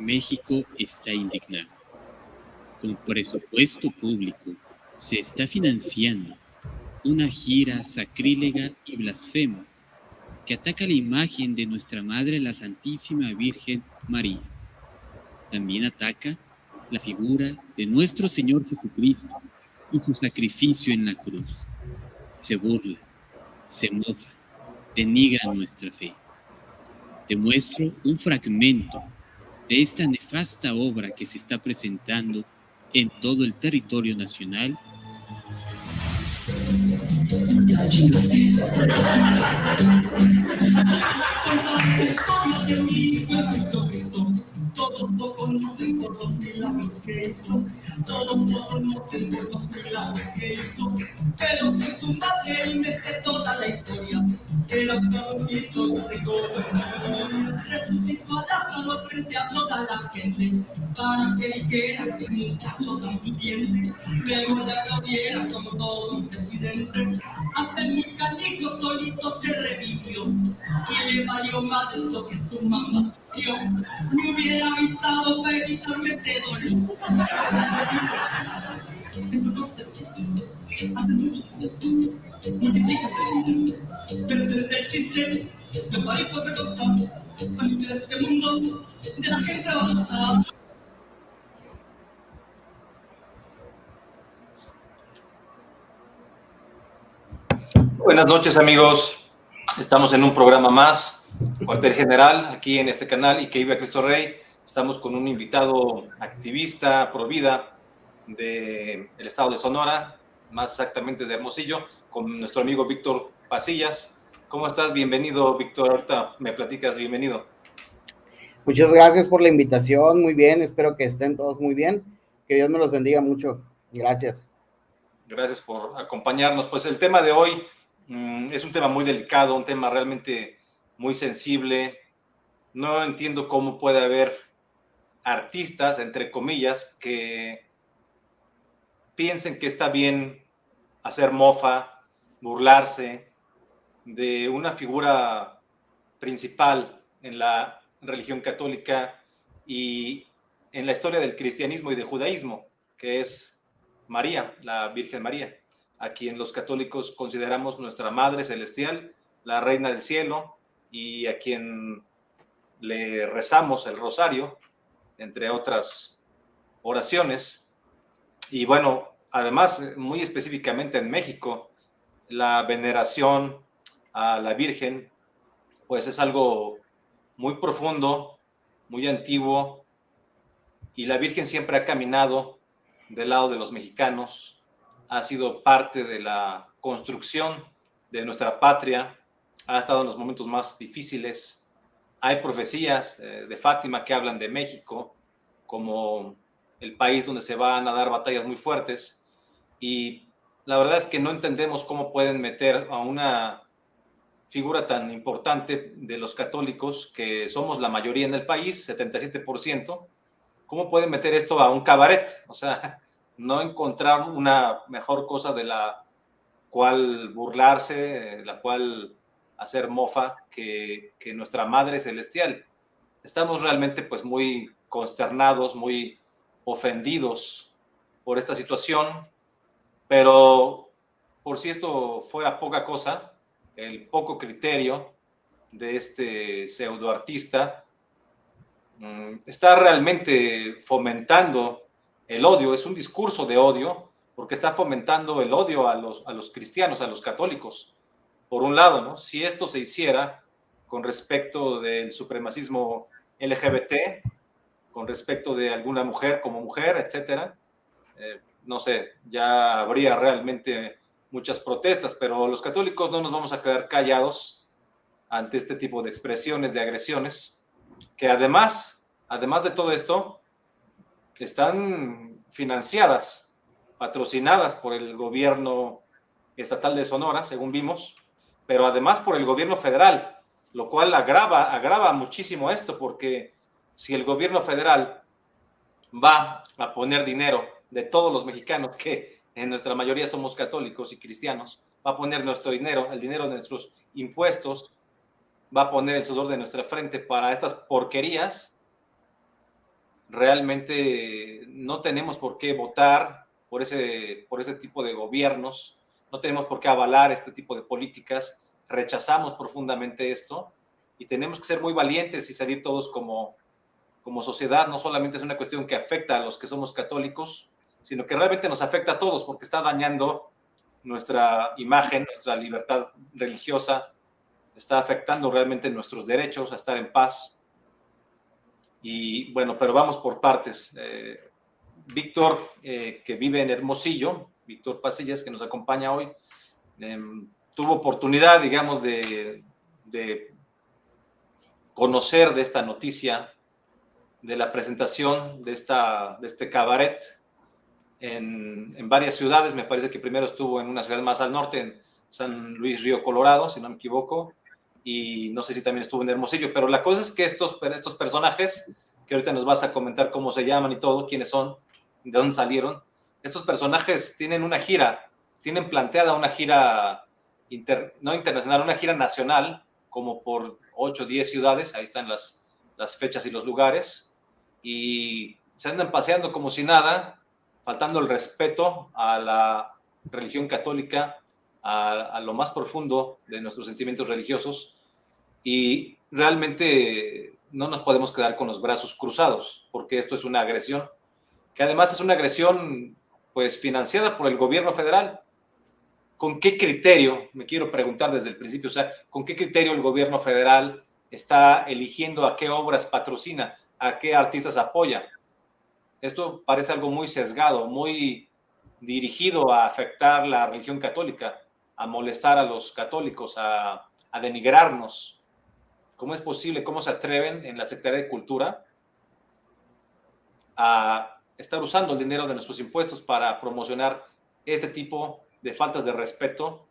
México está indignado. Con presupuesto público se está financiando una gira sacrílega y blasfema que ataca la imagen de nuestra Madre la Santísima Virgen María. También ataca la figura de nuestro Señor Jesucristo y su sacrificio en la cruz. Se burla, se mofa, denigra nuestra fe. Te muestro un fragmento de esta nefasta obra que se está presentando en todo el territorio nacional. Todos conocen por los milagros que hizo, todos conocen por los milagros que hizo, pero que su madre él deje toda la historia, era un caballito rico, resucitó a Lázaro frente a toda la gente, para que dijera que el muchacho tan pudiente, luego ya lo diera como todo un presidente, hasta el muy canijo solito se revivió, y le valió más lo que su mamá sufrió. Me hubiera avisado para evitarme este dolor. Eso no se hace mucho multiplícase, pero desde el chiste no hay por recortar a mí de este mundo de la gente baja. Buenas noches, amigos. Estamos en un programa más, Cuartel General, aquí en este canal, y que viva Cristo Rey. Estamos con un invitado activista pro vida del estado de Sonora, más exactamente de Hermosillo, con nuestro amigo Víctor Pasillas. ¿Cómo estás? Bienvenido, Víctor. Ahorita me platicas, bienvenido. Muchas gracias por la invitación, muy bien, espero que estén todos muy bien, que Dios me los bendiga mucho, gracias. Gracias por acompañarnos. Pues el tema de hoy es un tema muy delicado, un tema realmente muy sensible. No entiendo cómo puede haber artistas, entre comillas, que piensen que está bien hacer mofa, burlarse de una figura principal en la religión católica y en la historia del cristianismo y del judaísmo, que es María, la Virgen María, a quien los católicos consideramos nuestra Madre Celestial, la Reina del Cielo, y a quien le rezamos el rosario, entre otras oraciones. Y bueno, además, muy específicamente en México, la veneración a la Virgen, pues es algo muy profundo, muy antiguo, y la Virgen siempre ha caminado del lado de los mexicanos, ha sido parte de la construcción de nuestra patria, ha estado en los momentos más difíciles. Hay profecías de Fátima que hablan de México como el país donde se van a dar batallas muy fuertes, y la verdad es que no entendemos cómo pueden meter a una figura tan importante de los católicos, que somos la mayoría en el país, 77%, ¿cómo pueden meter esto a un cabaret? O sea, no encontrar una mejor cosa de la cual burlarse, la cual hacer mofa que nuestra Madre Celestial. Estamos realmente pues muy consternados, muy ofendidos por esta situación, pero por si esto fuera poca cosa, el poco criterio de este pseudoartista está realmente fomentando el odio. Es un discurso de odio porque está fomentando el odio a los cristianos, a los católicos. Por un lado, ¿no? Si esto se hiciera con respecto del supremacismo LGBT, con respecto de alguna mujer como mujer, etcétera, no sé, ya habría realmente muchas protestas, pero los católicos no nos vamos a quedar callados ante este tipo de expresiones, de agresiones, que además de todo esto, están financiadas, patrocinadas por el gobierno estatal de Sonora, según vimos, pero además por el gobierno federal, lo cual agrava muchísimo esto, porque si el gobierno federal va a poner dinero de todos los mexicanos, que en nuestra mayoría somos católicos y cristianos, va a poner nuestro dinero, el dinero de nuestros impuestos, va a poner el sudor de nuestra frente para estas porquerías, realmente no tenemos por qué votar por ese tipo de gobiernos, no tenemos por qué avalar este tipo de políticas, rechazamos profundamente esto y tenemos que ser muy valientes y salir todos como sociedad. No solamente es una cuestión que afecta a los que somos católicos, sino que realmente nos afecta a todos porque está dañando nuestra imagen, nuestra libertad religiosa, está afectando realmente nuestros derechos a estar en paz. Y bueno, pero vamos por partes. Víctor, que vive en Hermosillo, Víctor Pasillas, que nos acompaña hoy, tuvo oportunidad, digamos, de conocer de esta noticia, de la presentación de este cabaret en varias ciudades. Me parece que primero estuvo en una ciudad más al norte, en San Luis Río Colorado, si no me equivoco, y no sé si también estuvo en Hermosillo, pero la cosa es que estos personajes, que ahorita nos vas a comentar cómo se llaman y todo, quiénes son, de dónde salieron, estos personajes tienen una gira, tienen planteada una gira no internacional, una gira nacional, como por 8 o 10 ciudades, ahí están las fechas y los lugares, y se andan paseando como si nada, faltando el respeto a la religión católica, a lo más profundo de nuestros sentimientos religiosos, y realmente no nos podemos quedar con los brazos cruzados, porque esto es una agresión, que además es una agresión pues financiada por el gobierno federal. ¿Con qué criterio, me quiero preguntar desde el principio, o sea, con qué criterio el gobierno federal está eligiendo a qué obras patrocina, a qué artistas apoya? Esto parece algo muy sesgado, muy dirigido a afectar la religión católica, a molestar a los católicos, a denigrarnos. ¿Cómo es posible? ¿Cómo se atreven en la Secretaría de Cultura a estar usando el dinero de nuestros impuestos para promocionar este tipo de faltas de respeto,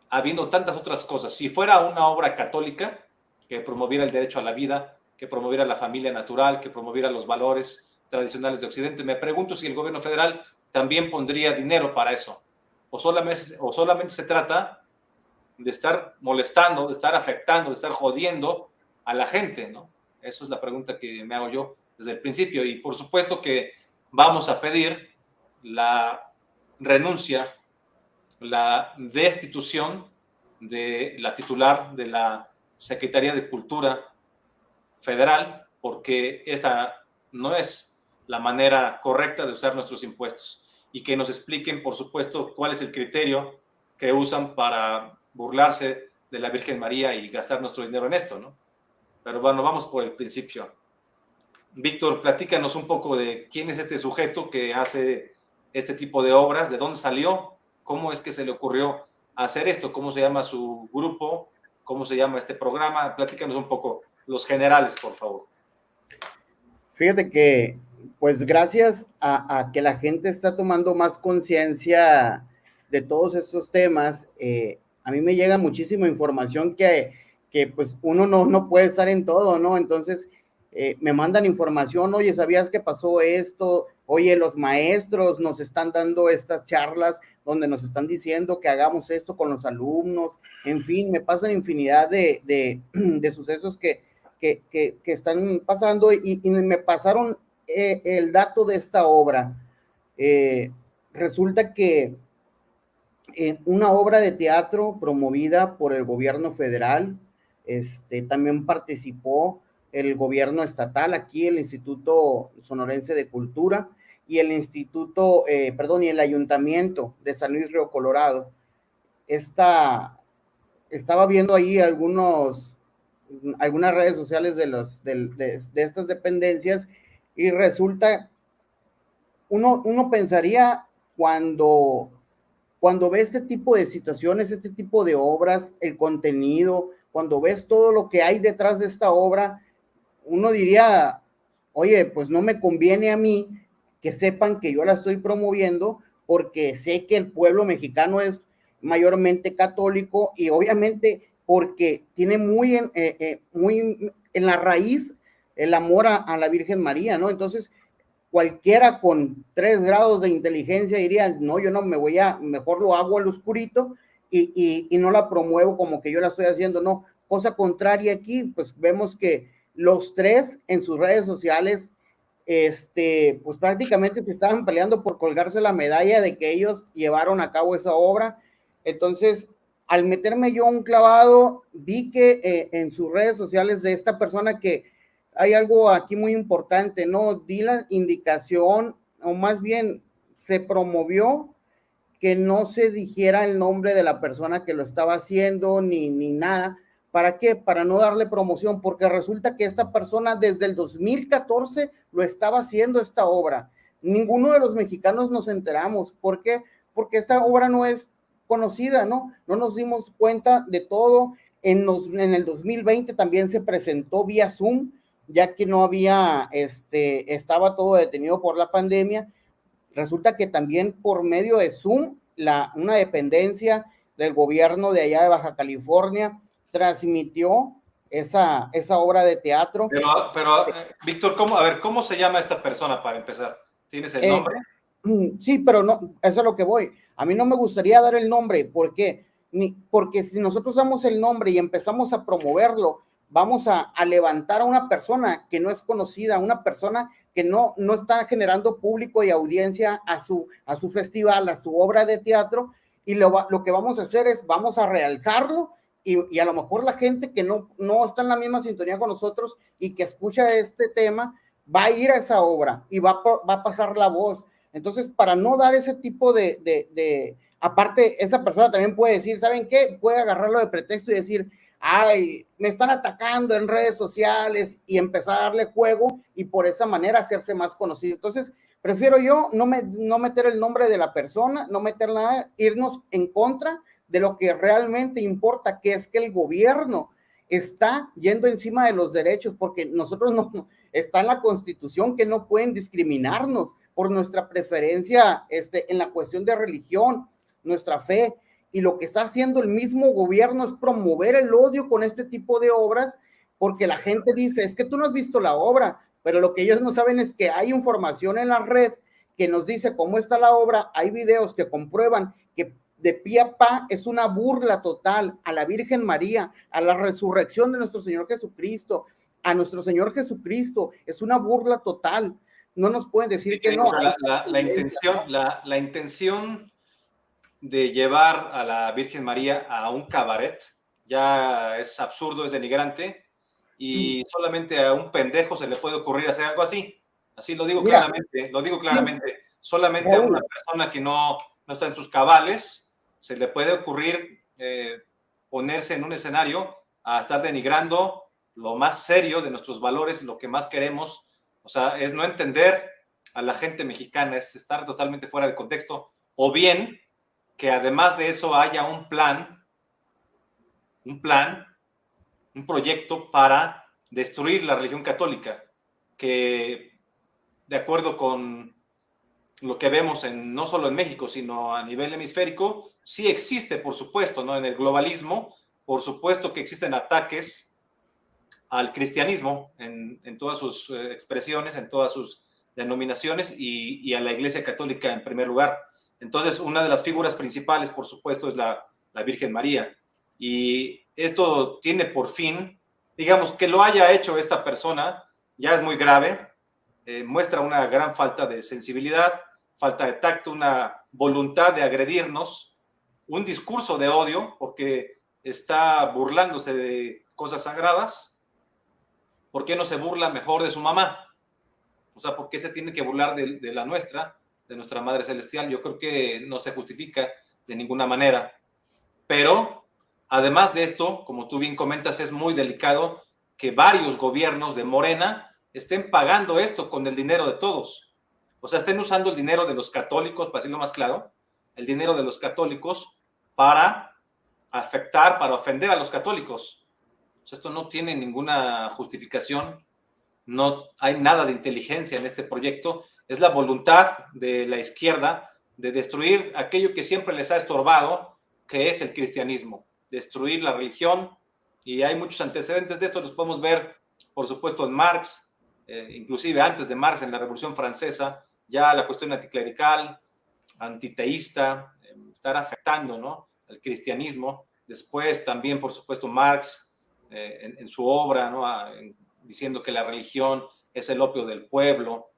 habiendo tantas otras cosas? Si fuera una obra católica que promoviera el derecho a la vida, que promoviera la familia natural, que promoviera los valores tradicionales de Occidente, me pregunto si el gobierno federal también pondría dinero para eso, o solamente se trata de estar molestando, de estar afectando, de estar jodiendo a la gente, ¿no? Eso es la pregunta que me hago yo desde el principio, y por supuesto que vamos a pedir la renuncia, la destitución de la titular de la Secretaría de Cultura Federal, porque esta no es la manera correcta de usar nuestros impuestos, y que nos expliquen, por supuesto, cuál es el criterio que usan para burlarse de la Virgen María y gastar nuestro dinero en esto, ¿no? Pero bueno, vamos por el principio. Víctor, platícanos un poco de quién es este sujeto que hace este tipo de obras, de dónde salió, cómo es que se le ocurrió hacer esto, cómo se llama su grupo, cómo se llama este programa. Platícanos un poco los generales, por favor. Fíjate que, pues gracias a que la gente está tomando más conciencia de todos estos temas, a mí me llega muchísima información que pues uno no puede estar en todo, ¿no? Entonces, me mandan información: oye, ¿sabías que pasó esto? Oye, los maestros nos están dando estas charlas donde nos están diciendo que hagamos esto con los alumnos. En fin, me pasan infinidad de sucesos que están pasando, y me pasaron el dato de esta obra. Resulta que una obra de teatro promovida por el gobierno federal, también participó el gobierno estatal, aquí el Instituto Sonorense de Cultura y el y el Ayuntamiento de San Luis Río Colorado. Estaba viendo ahí algunas redes sociales de estas dependencias, y resulta, uno pensaría cuando ve este tipo de situaciones, este tipo de obras, el contenido, cuando ves todo lo que hay detrás de esta obra, uno diría: oye, pues no me conviene a mí que sepan que yo la estoy promoviendo, porque sé que el pueblo mexicano es mayormente católico, y obviamente porque tiene muy en la raíz el amor a la Virgen María, ¿no? Entonces, cualquiera con 3 grados de inteligencia diría: no, yo no me voy mejor lo hago al oscurito y no la promuevo como que yo la estoy haciendo, no. Cosa contraria aquí, pues vemos que los tres en sus redes sociales pues prácticamente se estaban peleando por colgarse la medalla de que ellos llevaron a cabo esa obra. Entonces, al meterme yo un clavado, vi que en sus redes sociales de esta persona, que hay algo aquí muy importante, ¿no? Di la indicación, o más bien se promovió que no se dijera el nombre de la persona que lo estaba haciendo, ni nada. ¿Para qué? Para no darle promoción, porque resulta que esta persona desde el 2014 lo estaba haciendo esta obra. Ninguno de los mexicanos nos enteramos. ¿Por qué? Porque esta obra no es conocida, ¿no? No nos dimos cuenta de todo. En el 2020 también se presentó vía Zoom, ya que no había, estaba todo detenido por la pandemia. Resulta que también por medio de Zoom, una dependencia del gobierno de allá de Baja California transmitió esa obra de teatro. Pero Víctor, ¿cómo se llama esta persona para empezar? ¿Tienes el nombre? Sí, pero no, eso es lo que voy. A mí no me gustaría dar el nombre, ¿por qué? Porque si nosotros damos el nombre y empezamos a promoverlo, vamos a levantar a una persona que no es conocida, una persona que no está generando público y audiencia a su festival, a su obra de teatro, y lo que vamos a hacer es, vamos a realzarlo, y a lo mejor la gente que no está en la misma sintonía con nosotros y que escucha este tema, va a ir a esa obra y va a pasar la voz. Entonces, para no dar ese tipo aparte, esa persona también puede decir, ¿saben qué? Puede agarrarlo de pretexto y decir, ay, me están atacando en redes sociales, y empezar a darle juego y por esa manera hacerse más conocido. Entonces, prefiero yo no meter el nombre de la persona, no meter nada, irnos en contra de lo que realmente importa, que es que el gobierno está yendo encima de los derechos, porque nosotros no, está en la Constitución que no pueden discriminarnos por nuestra preferencia en la cuestión de religión, nuestra fe. Y lo que está haciendo el mismo gobierno es promover el odio con este tipo de obras, porque la gente dice, es que tú no has visto la obra, pero lo que ellos no saben es que hay información en la red que nos dice cómo está la obra, hay videos que comprueban que de pie a pa es una burla total a la Virgen María, a la resurrección de nuestro Señor Jesucristo, a nuestro Señor Jesucristo, es una burla total. No nos pueden decir que no. La intención de llevar a la Virgen María a un cabaret ya es absurdo, es denigrante, y solamente a un pendejo se le puede ocurrir hacer algo así. Así lo digo claramente, solamente a una persona que no está en sus cabales se le puede ocurrir ponerse en un escenario a estar denigrando lo más serio de nuestros valores, lo que más queremos. O sea, es no entender a la gente mexicana, es estar totalmente fuera de contexto, o bien que además de eso haya un proyecto para destruir la religión católica, que de acuerdo con lo que vemos no solo en México, sino a nivel hemisférico, sí existe, por supuesto, ¿no? En el globalismo, por supuesto que existen ataques al cristianismo en todas sus expresiones, en todas sus denominaciones, y a la Iglesia Católica en primer lugar. Entonces, una de las figuras principales, por supuesto, es la Virgen María. Y esto tiene por fin, digamos, que lo haya hecho esta persona, ya es muy grave, muestra una gran falta de sensibilidad, falta de tacto, una voluntad de agredirnos, un discurso de odio, porque está burlándose de cosas sagradas. ¿Por qué no se burla mejor de su mamá? O sea, ¿por qué se tiene que burlar de la nuestra, de nuestra Madre Celestial? Yo creo que no se justifica de ninguna manera. Pero, además de esto, como tú bien comentas, es muy delicado que varios gobiernos de Morena estén pagando esto con el dinero de todos. O sea, estén usando el dinero de los católicos, para decirlo más claro, el dinero de los católicos para afectar, para ofender a los católicos. O sea, esto no tiene ninguna justificación, no hay nada de inteligencia en este proyecto, es la voluntad de la izquierda de destruir aquello que siempre les ha estorbado, que es el cristianismo, destruir la religión, y hay muchos antecedentes de esto, los podemos ver, por supuesto, en Marx, inclusive antes de Marx, en la Revolución Francesa, ya la cuestión anticlerical, antiteísta, estar afectando, ¿no?, al cristianismo. Después también, por supuesto, Marx, en su obra, ¿no?, diciendo que la religión es el opio del pueblo,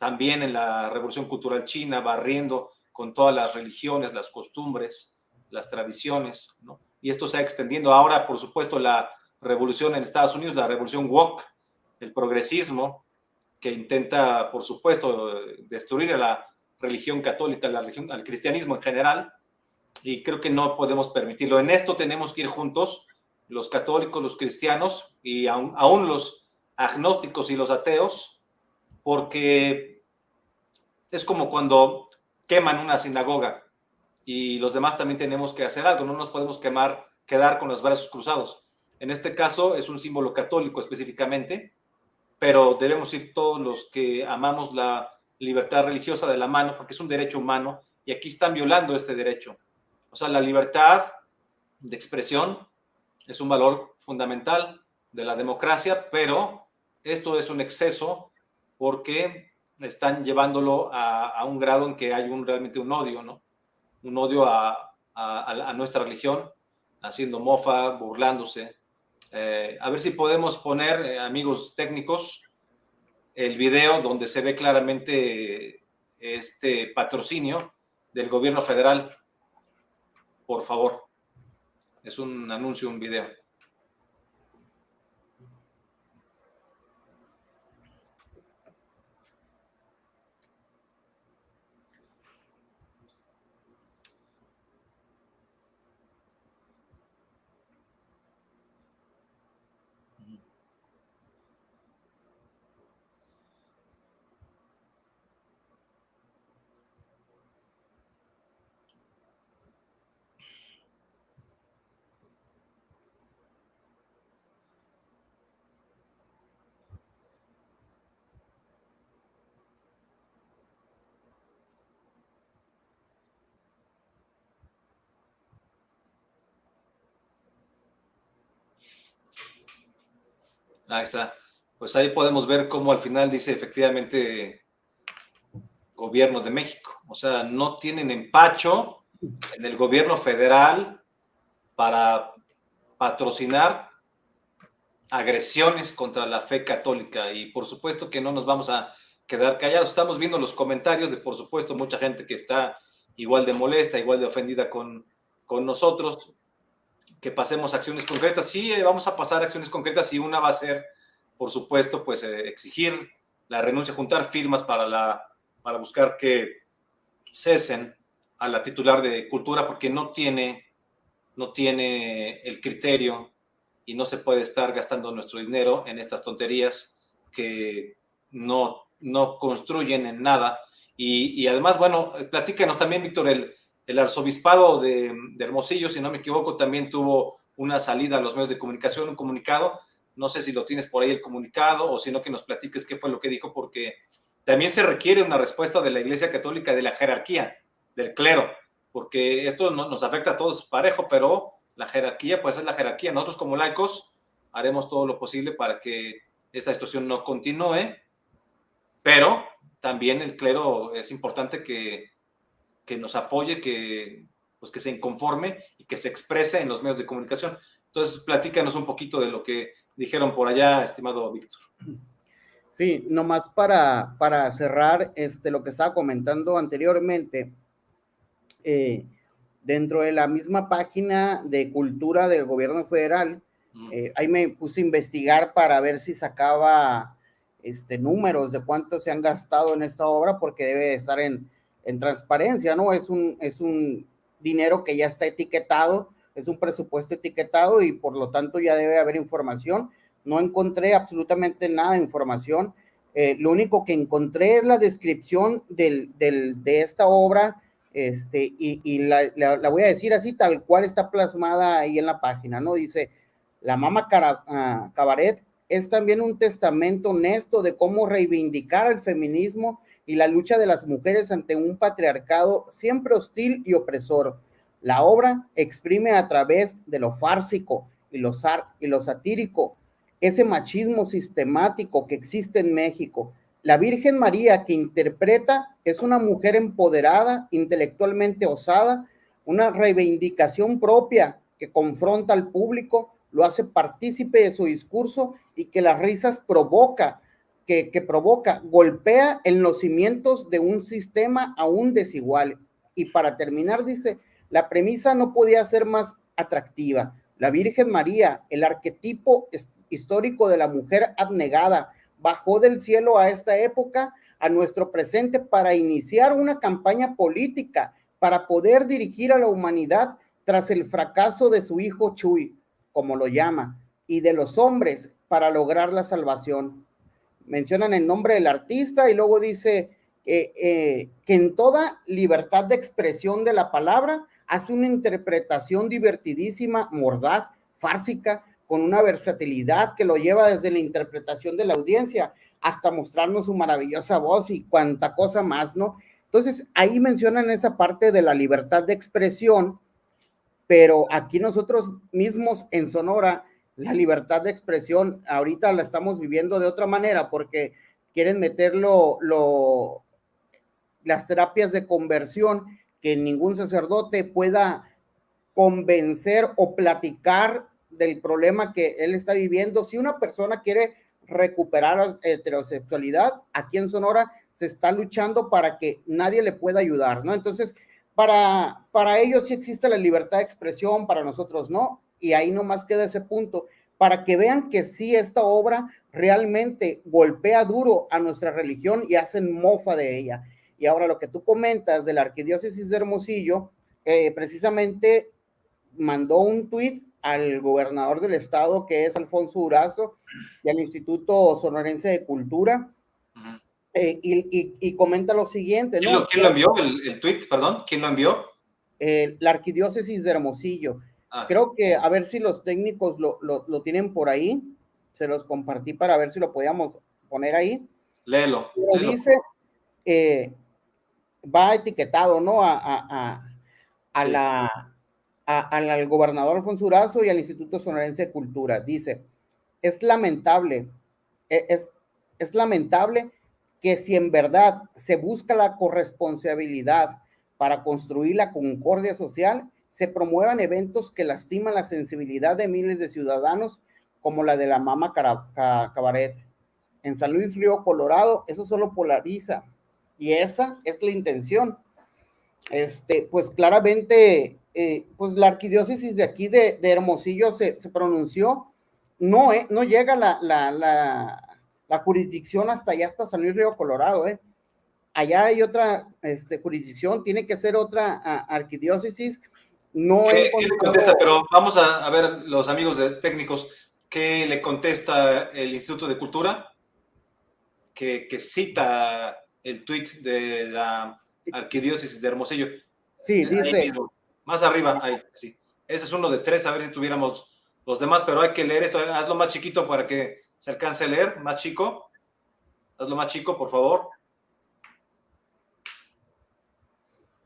también en la Revolución Cultural China, barriendo con todas las religiones, las costumbres, las tradiciones, ¿no? Y esto se ha extendiendo ahora, por supuesto, la revolución en Estados Unidos, la revolución woke, el progresismo, que intenta, por supuesto, destruir a la religión católica, al cristianismo en general, y creo que no podemos permitirlo. En esto tenemos que ir juntos, los católicos, los cristianos, y aún los agnósticos y los ateos, porque es como cuando queman una sinagoga, y los demás también tenemos que hacer algo, no nos podemos quedar con los brazos cruzados. En este caso es un símbolo católico específicamente, pero debemos ir todos los que amamos la libertad religiosa de la mano, porque es un derecho humano, y aquí están violando este derecho. O sea, la libertad de expresión es un valor fundamental de la democracia, pero esto es un exceso porque están llevándolo a un grado en que hay realmente un odio, ¿no? Un odio a nuestra religión, haciendo mofa, burlándose. A ver si podemos poner, amigos técnicos, el video donde se ve claramente este patrocinio del gobierno federal. Por favor. Es un anuncio, un video. Ahí está. Pues ahí podemos ver cómo al final dice efectivamente Gobierno de México. O sea, no tienen empacho en el gobierno federal para patrocinar agresiones contra la fe católica. Y por supuesto que no nos vamos a quedar callados. Estamos viendo los comentarios de, por supuesto, mucha gente que está igual de molesta, igual de ofendida con nosotros. Que pasemos acciones concretas. Sí, vamos a pasar acciones concretas y una va a ser, por supuesto, pues exigir la renuncia, juntar firmas para buscar que cesen a la titular de Cultura porque no tiene el criterio y no se puede estar gastando nuestro dinero en estas tonterías que no construyen en nada. Y además, bueno, platícanos también, Víctor, el arzobispado de Hermosillo, si no me equivoco, también tuvo una salida a los medios de comunicación, un comunicado. No sé si lo tienes por ahí el comunicado o si no que nos platiques qué fue lo que dijo, porque también se requiere una respuesta de la Iglesia Católica, de la jerarquía, del clero, porque esto nos afecta a todos parejo, pero la jerarquía, pues es la jerarquía. Nosotros como laicos haremos todo lo posible para que esta situación no continúe, pero también el clero es importante que nos apoye, que se inconforme y que se exprese en los medios de comunicación. Entonces, platícanos un poquito de lo que dijeron por allá, estimado Víctor. Sí, nomás para cerrar lo que estaba comentando anteriormente, dentro de la misma página de cultura del gobierno federal, ahí me puse a investigar para ver si sacaba números de cuánto se han gastado en esta obra, porque debe de estar en transparencia, ¿no? Es un dinero que ya está etiquetado, es un presupuesto etiquetado y por lo tanto ya debe haber información. No encontré absolutamente nada de información. Lo único que encontré es la descripción de esta obra, y la voy a decir así, tal cual está plasmada ahí en la página, ¿no? Dice, la Mama Cabaret es también un testamento honesto de cómo reivindicar el feminismo y la lucha de las mujeres ante un patriarcado siempre hostil y opresor. La obra exprime a través de lo fársico y lo satírico ese machismo sistemático que existe en México. La Virgen María que interpreta es una mujer empoderada, intelectualmente osada, una reivindicación propia que confronta al público, lo hace partícipe de su discurso y que las risas provoca que provoca, golpea en los cimientos de un sistema aún desigual. Y para terminar, dice, la premisa no podía ser más atractiva. La Virgen María, el arquetipo histórico de la mujer abnegada, bajó del cielo a esta época, a nuestro presente, para iniciar una campaña política, para poder dirigir a la humanidad tras el fracaso de su hijo Chuy, como lo llama, y de los hombres para lograr la salvación. Mencionan el nombre del artista y luego dice que en toda libertad de expresión de la palabra hace una interpretación divertidísima, mordaz, fársica, con una versatilidad que lo lleva desde la interpretación de la audiencia hasta mostrarnos su maravillosa voz y cuanta cosa más, ¿no? Entonces, ahí mencionan esa parte de la libertad de expresión, pero aquí nosotros mismos en Sonora, la libertad de expresión ahorita la estamos viviendo de otra manera porque quieren meterlo las terapias de conversión, que ningún sacerdote pueda convencer o platicar del problema que él está viviendo. Si una persona quiere recuperar la heterosexualidad, aquí en Sonora se está luchando para que nadie le pueda ayudar, ¿no? Entonces, para ellos sí existe la libertad de expresión, para nosotros no, y ahí nomás queda ese punto, para que vean que sí esta obra realmente golpea duro a nuestra religión y hacen mofa de ella. Y ahora lo que tú comentas de la Arquidiócesis de Hermosillo, precisamente mandó un tuit al gobernador del estado, que es Alfonso Durazo, y al Instituto Sonorense de Cultura, y comenta lo siguiente, ¿no? ¿Quién lo envió el tuit? Perdón, ¿quién lo envió? La Arquidiócesis de Hermosillo. Creo que a ver si los técnicos lo tienen por ahí, se los compartí para ver si lo podíamos poner ahí. Léelo. Dice, va etiquetado, ¿no? Al gobernador Alfonso Durazo y al Instituto Sonorense de Cultura. Dice, es lamentable que si en verdad se busca la corresponsabilidad para construir la concordia social, se promuevan eventos que lastiman la sensibilidad de miles de ciudadanos, como la de la Mama Cabaret. En San Luis Río Colorado, eso solo polariza, y esa es la intención. Pues claramente, pues la arquidiócesis de aquí de Hermosillo se pronunció, no llega la jurisdicción hasta allá, hasta San Luis Río Colorado, allá hay otra jurisdicción, tiene que ser otra arquidiócesis. No ¿Qué le contesta? Pero vamos a ver los amigos técnicos, ¿qué le contesta el Instituto de Cultura? Que cita el tuit de la Arquidiócesis de Hermosillo. Sí, dice. Más arriba, ahí, sí. Ese es uno de 3, a ver si tuviéramos los demás, pero hay que leer esto. Hazlo más chiquito para que se alcance a leer, más chico. Hazlo más chico, por favor.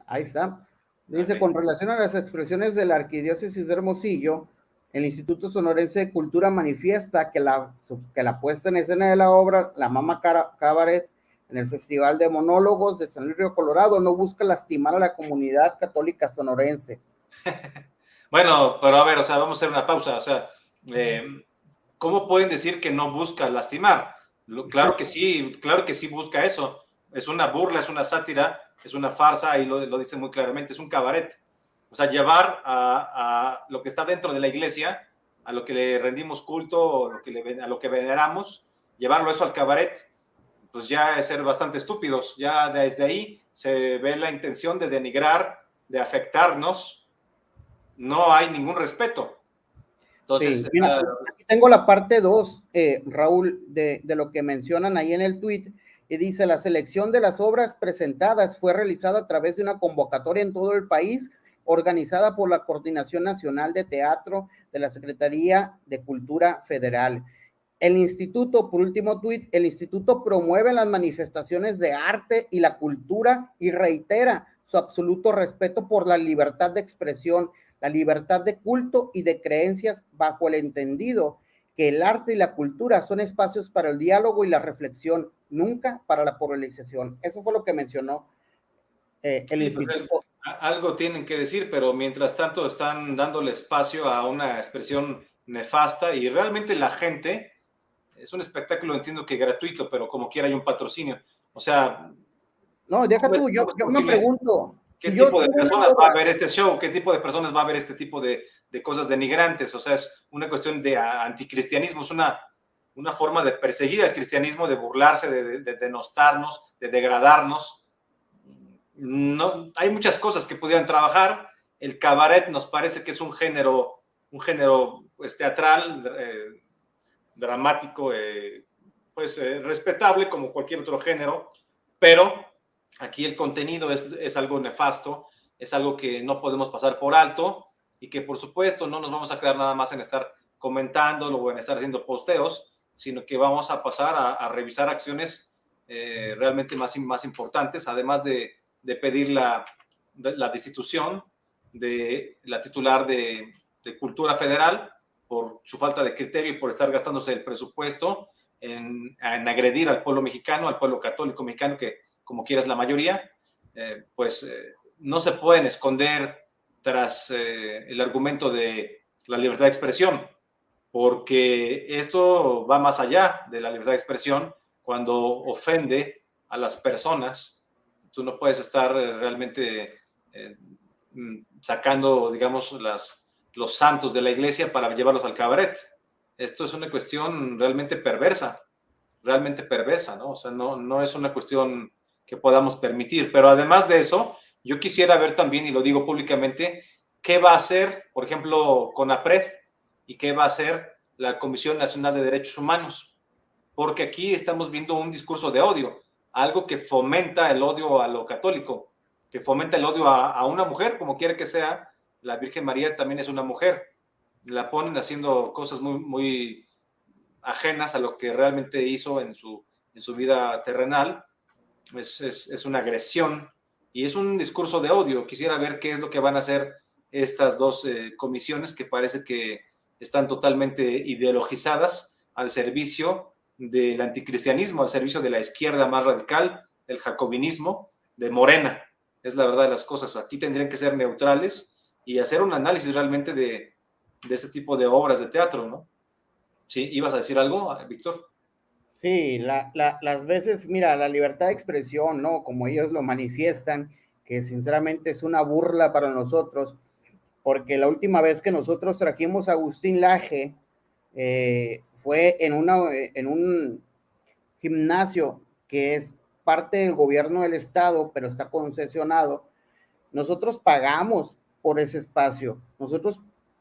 Ahí está. Dice, okay. Con relación a las expresiones de la Arquidiócesis de Hermosillo, el Instituto Sonorense de Cultura manifiesta que la puesta en escena de la obra La Mama Cabaret en el Festival de Monólogos de San Luis Río Colorado no busca lastimar a la comunidad católica sonorense. Bueno, pero a ver, o sea, vamos a hacer una pausa. O sea, ¿cómo pueden decir que no busca lastimar? Claro que sí busca eso. Es una burla, es una sátira, es una farsa, y lo dice muy claramente, es un cabaret. O sea, llevar a lo que está dentro de la iglesia, a lo que le rendimos culto, a lo que veneramos, llevarlo eso al cabaret, pues ya es ser bastante estúpidos. Ya desde ahí se ve la intención de denigrar, de afectarnos. No hay ningún respeto. Entonces, sí, mira, aquí tengo la parte 2, Raúl, de lo que mencionan ahí en el tuit, y dice, la selección de las obras presentadas fue realizada a través de una convocatoria en todo el país, organizada por la Coordinación Nacional de Teatro de la Secretaría de Cultura Federal. El instituto, por último tuit, el instituto promueve las manifestaciones de arte y la cultura y reitera su absoluto respeto por la libertad de expresión, la libertad de culto y de creencias, bajo el entendido que el arte y la cultura son espacios para el diálogo y la reflexión, nunca para la polarización. Eso fue lo que mencionó el instituto. Pues, algo tienen que decir, pero mientras tanto están dándole espacio a una expresión nefasta, y realmente la gente Es un espectáculo, entiendo que gratuito, pero como quiera hay un patrocinio. O sea, No, deja tú, yo me pregunto, ¿qué si yo tipo de tengo una personas va a obra, ver este show? ¿Qué tipo de personas va a ver este tipo de cosas denigrantes? O sea, es una cuestión de anticristianismo, es una forma de perseguir al cristianismo, de burlarse, de denostarnos, de degradarnos. No, hay muchas cosas que pudieran trabajar. El cabaret nos parece que es un género pues, teatral, dramático, pues respetable como cualquier otro género, pero aquí el contenido es algo nefasto, es algo que no podemos pasar por alto y que por supuesto no nos vamos a quedar nada más en estar comentándolo o en estar haciendo posteos, sino que vamos a pasar a revisar acciones realmente más importantes, además de pedir la destitución de la titular de Cultura Federal por su falta de criterio y por estar gastándose el presupuesto en agredir al pueblo mexicano, al pueblo católico mexicano, que como quieras la mayoría, pues no se pueden esconder tras el argumento de la libertad de expresión, porque esto va más allá de la libertad de expresión. Cuando ofende a las personas, tú no puedes estar realmente sacando, digamos, los santos de la iglesia para llevarlos al cabaret. Esto es una cuestión realmente perversa, ¿no? O sea, no es una cuestión que podamos permitir. Pero además de eso, yo quisiera ver también, y lo digo públicamente, qué va a hacer, por ejemplo, CONAPRED y qué va a hacer la Comisión Nacional de Derechos Humanos, porque aquí estamos viendo un discurso de odio, algo que fomenta el odio a lo católico, que fomenta el odio a una mujer, como quiera que sea. La Virgen María también es una mujer, la ponen haciendo cosas muy ajenas a lo que realmente hizo en su vida terrenal. Es una agresión y es un discurso de odio. Quisiera ver qué es lo que van a hacer estas dos comisiones que parece que están totalmente ideologizadas al servicio del anticristianismo, al servicio de la izquierda más radical, del jacobinismo, de Morena. Es la verdad de las cosas. Aquí tendrían que ser neutrales y hacer un análisis realmente de ese tipo de obras de teatro, ¿no? Sí, ¿ibas a decir algo, Víctor? sí, las veces, mira, la libertad de expresión, ¿no? Como ellos lo manifiestan, que sinceramente es una burla para nosotros, porque la última vez que nosotros trajimos a Agustín Laje fue en un gimnasio que es parte del gobierno del estado, pero está concesionado. Nosotros pagamos por ese espacio, nosotros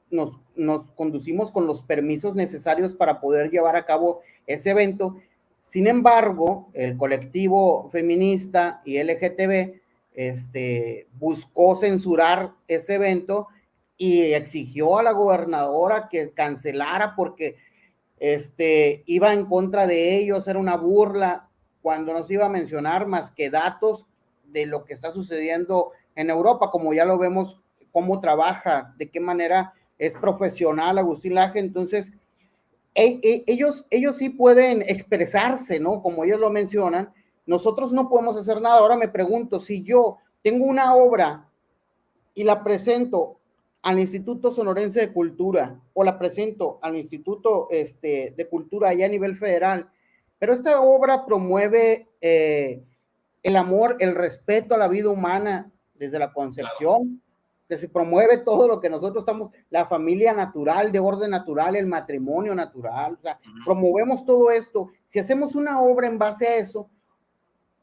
nos conducimos con los permisos necesarios para poder llevar a cabo ese evento. Sin embargo, el colectivo feminista y LGTB buscó censurar ese evento y exigió a la gobernadora que cancelara porque iba en contra de ellos, era una burla, cuando no se iba a mencionar más que datos de lo que está sucediendo en Europa, como ya lo vemos, cómo trabaja, de qué manera es profesional Agustín Laje. Entonces ellos sí pueden expresarse, ¿no? Como ellos lo mencionan, nosotros no podemos hacer nada. Ahora me pregunto, si yo tengo una obra y la presento al Instituto Sonorense de Cultura o la presento al Instituto de Cultura allá a nivel federal, pero esta obra promueve el amor, el respeto a la vida humana desde la concepción, claro, que se promueve todo lo que nosotros estamos, la familia natural, de orden natural, el matrimonio natural, o sea, promovemos todo esto. Si hacemos una obra en base a eso,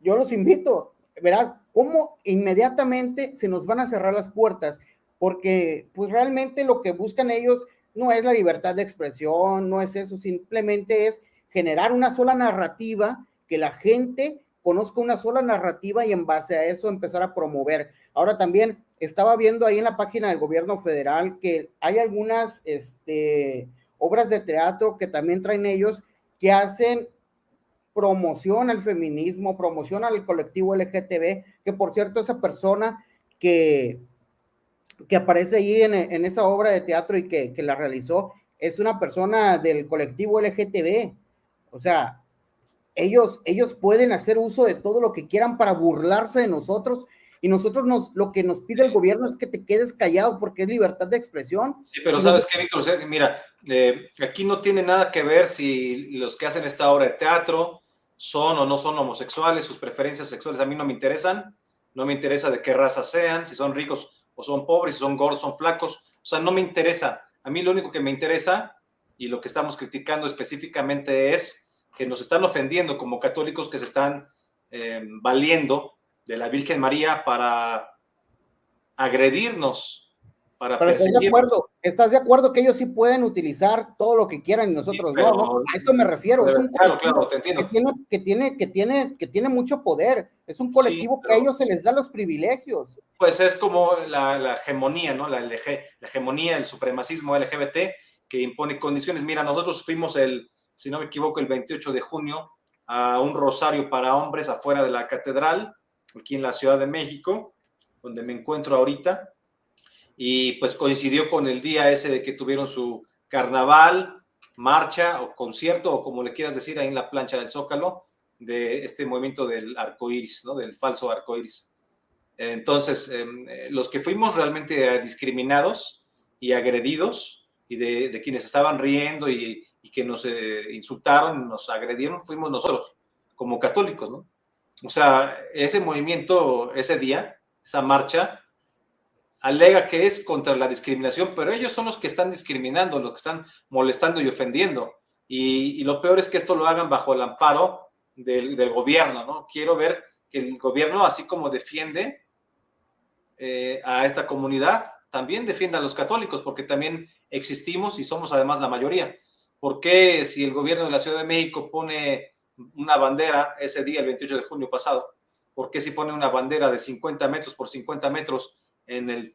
yo los invito, verás cómo inmediatamente se nos van a cerrar las puertas, porque pues realmente lo que buscan ellos no es la libertad de expresión, no es eso, simplemente es generar una sola narrativa, que la gente conozca una sola narrativa y en base a eso empezar a promover. Ahora también estaba viendo ahí en la página del gobierno federal que hay algunas obras de teatro que también traen ellos, que hacen promoción al feminismo, promoción al colectivo LGTB, que por cierto esa persona que aparece ahí en esa obra de teatro y que la realizó, es una persona del colectivo LGTB. O sea, ellos pueden hacer uso de todo lo que quieran para burlarse de nosotros y nosotros lo que nos pide el gobierno es que te quedes callado porque es libertad de expresión. Sí, pero ¿sabes qué, Víctor? O sea, mira, aquí no tiene nada que ver si los que hacen esta obra de teatro son o no son homosexuales, sus preferencias sexuales a mí no me interesan, no me interesa de qué raza sean, si son ricos o son pobres, si son gordos, son flacos, o sea, no me interesa. A mí lo único que me interesa y lo que estamos criticando específicamente es que nos están ofendiendo como católicos que se están valiendo de la Virgen María para agredirnos, para Pero perseguirnos. ¿estás de acuerdo que ellos sí pueden utilizar todo lo que quieran y nosotros Sí, pero, no? A eso me refiero, es un claro, colectivo te entiendo. que tiene mucho poder, es un Sí, colectivo que a pero ellos se les da los privilegios. pues es como la hegemonía, ¿no? La hegemonía, el supremacismo LGBT que impone condiciones. Mira, nosotros fuimos si no me equivoco, el 28 de junio a un rosario para hombres afuera de la catedral, aquí en la Ciudad de México, donde me encuentro ahorita, y pues coincidió con el día ese de que tuvieron su carnaval, marcha o concierto, o como le quieras decir, ahí en la plancha del Zócalo, de este movimiento del arco iris, ¿no? Del falso arco iris. Entonces, los que fuimos realmente discriminados y agredidos, y de quienes estaban riendo y que nos insultaron, nos agredieron, fuimos nosotros, como católicos, ¿no? O sea, ese movimiento, ese día, esa marcha, alega que es contra la discriminación, pero ellos son los que están discriminando, los que están molestando y ofendiendo. Y lo peor es que esto lo hagan bajo el amparo del gobierno, ¿no? Quiero ver que el gobierno, así como defiende a esta comunidad, también defienda a los católicos, porque también existimos y somos además la mayoría. ¿Por qué si el gobierno de la Ciudad de México pone una bandera ese día, el 28 de junio pasado, por qué si pone una bandera de 50 metros por 50 metros en el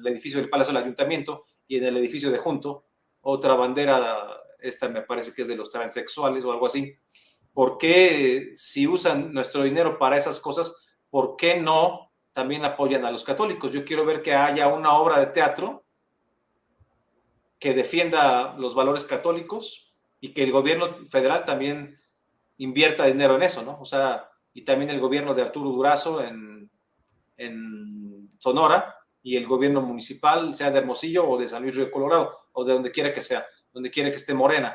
edificio del Palacio del Ayuntamiento y en el edificio de Junto, otra bandera, esta me parece que es de los transexuales o algo así? ¿Por qué si usan nuestro dinero para esas cosas, por qué no también apoyan a los católicos? Yo quiero ver que haya una obra de teatro que defienda los valores católicos y que el gobierno federal también invierta dinero en eso, ¿no? O sea, y también el gobierno de Arturo Durazo en Sonora, y el gobierno municipal, sea de Hermosillo o de San Luis Río Colorado, o de donde quiera que sea, donde quiera que esté Morena.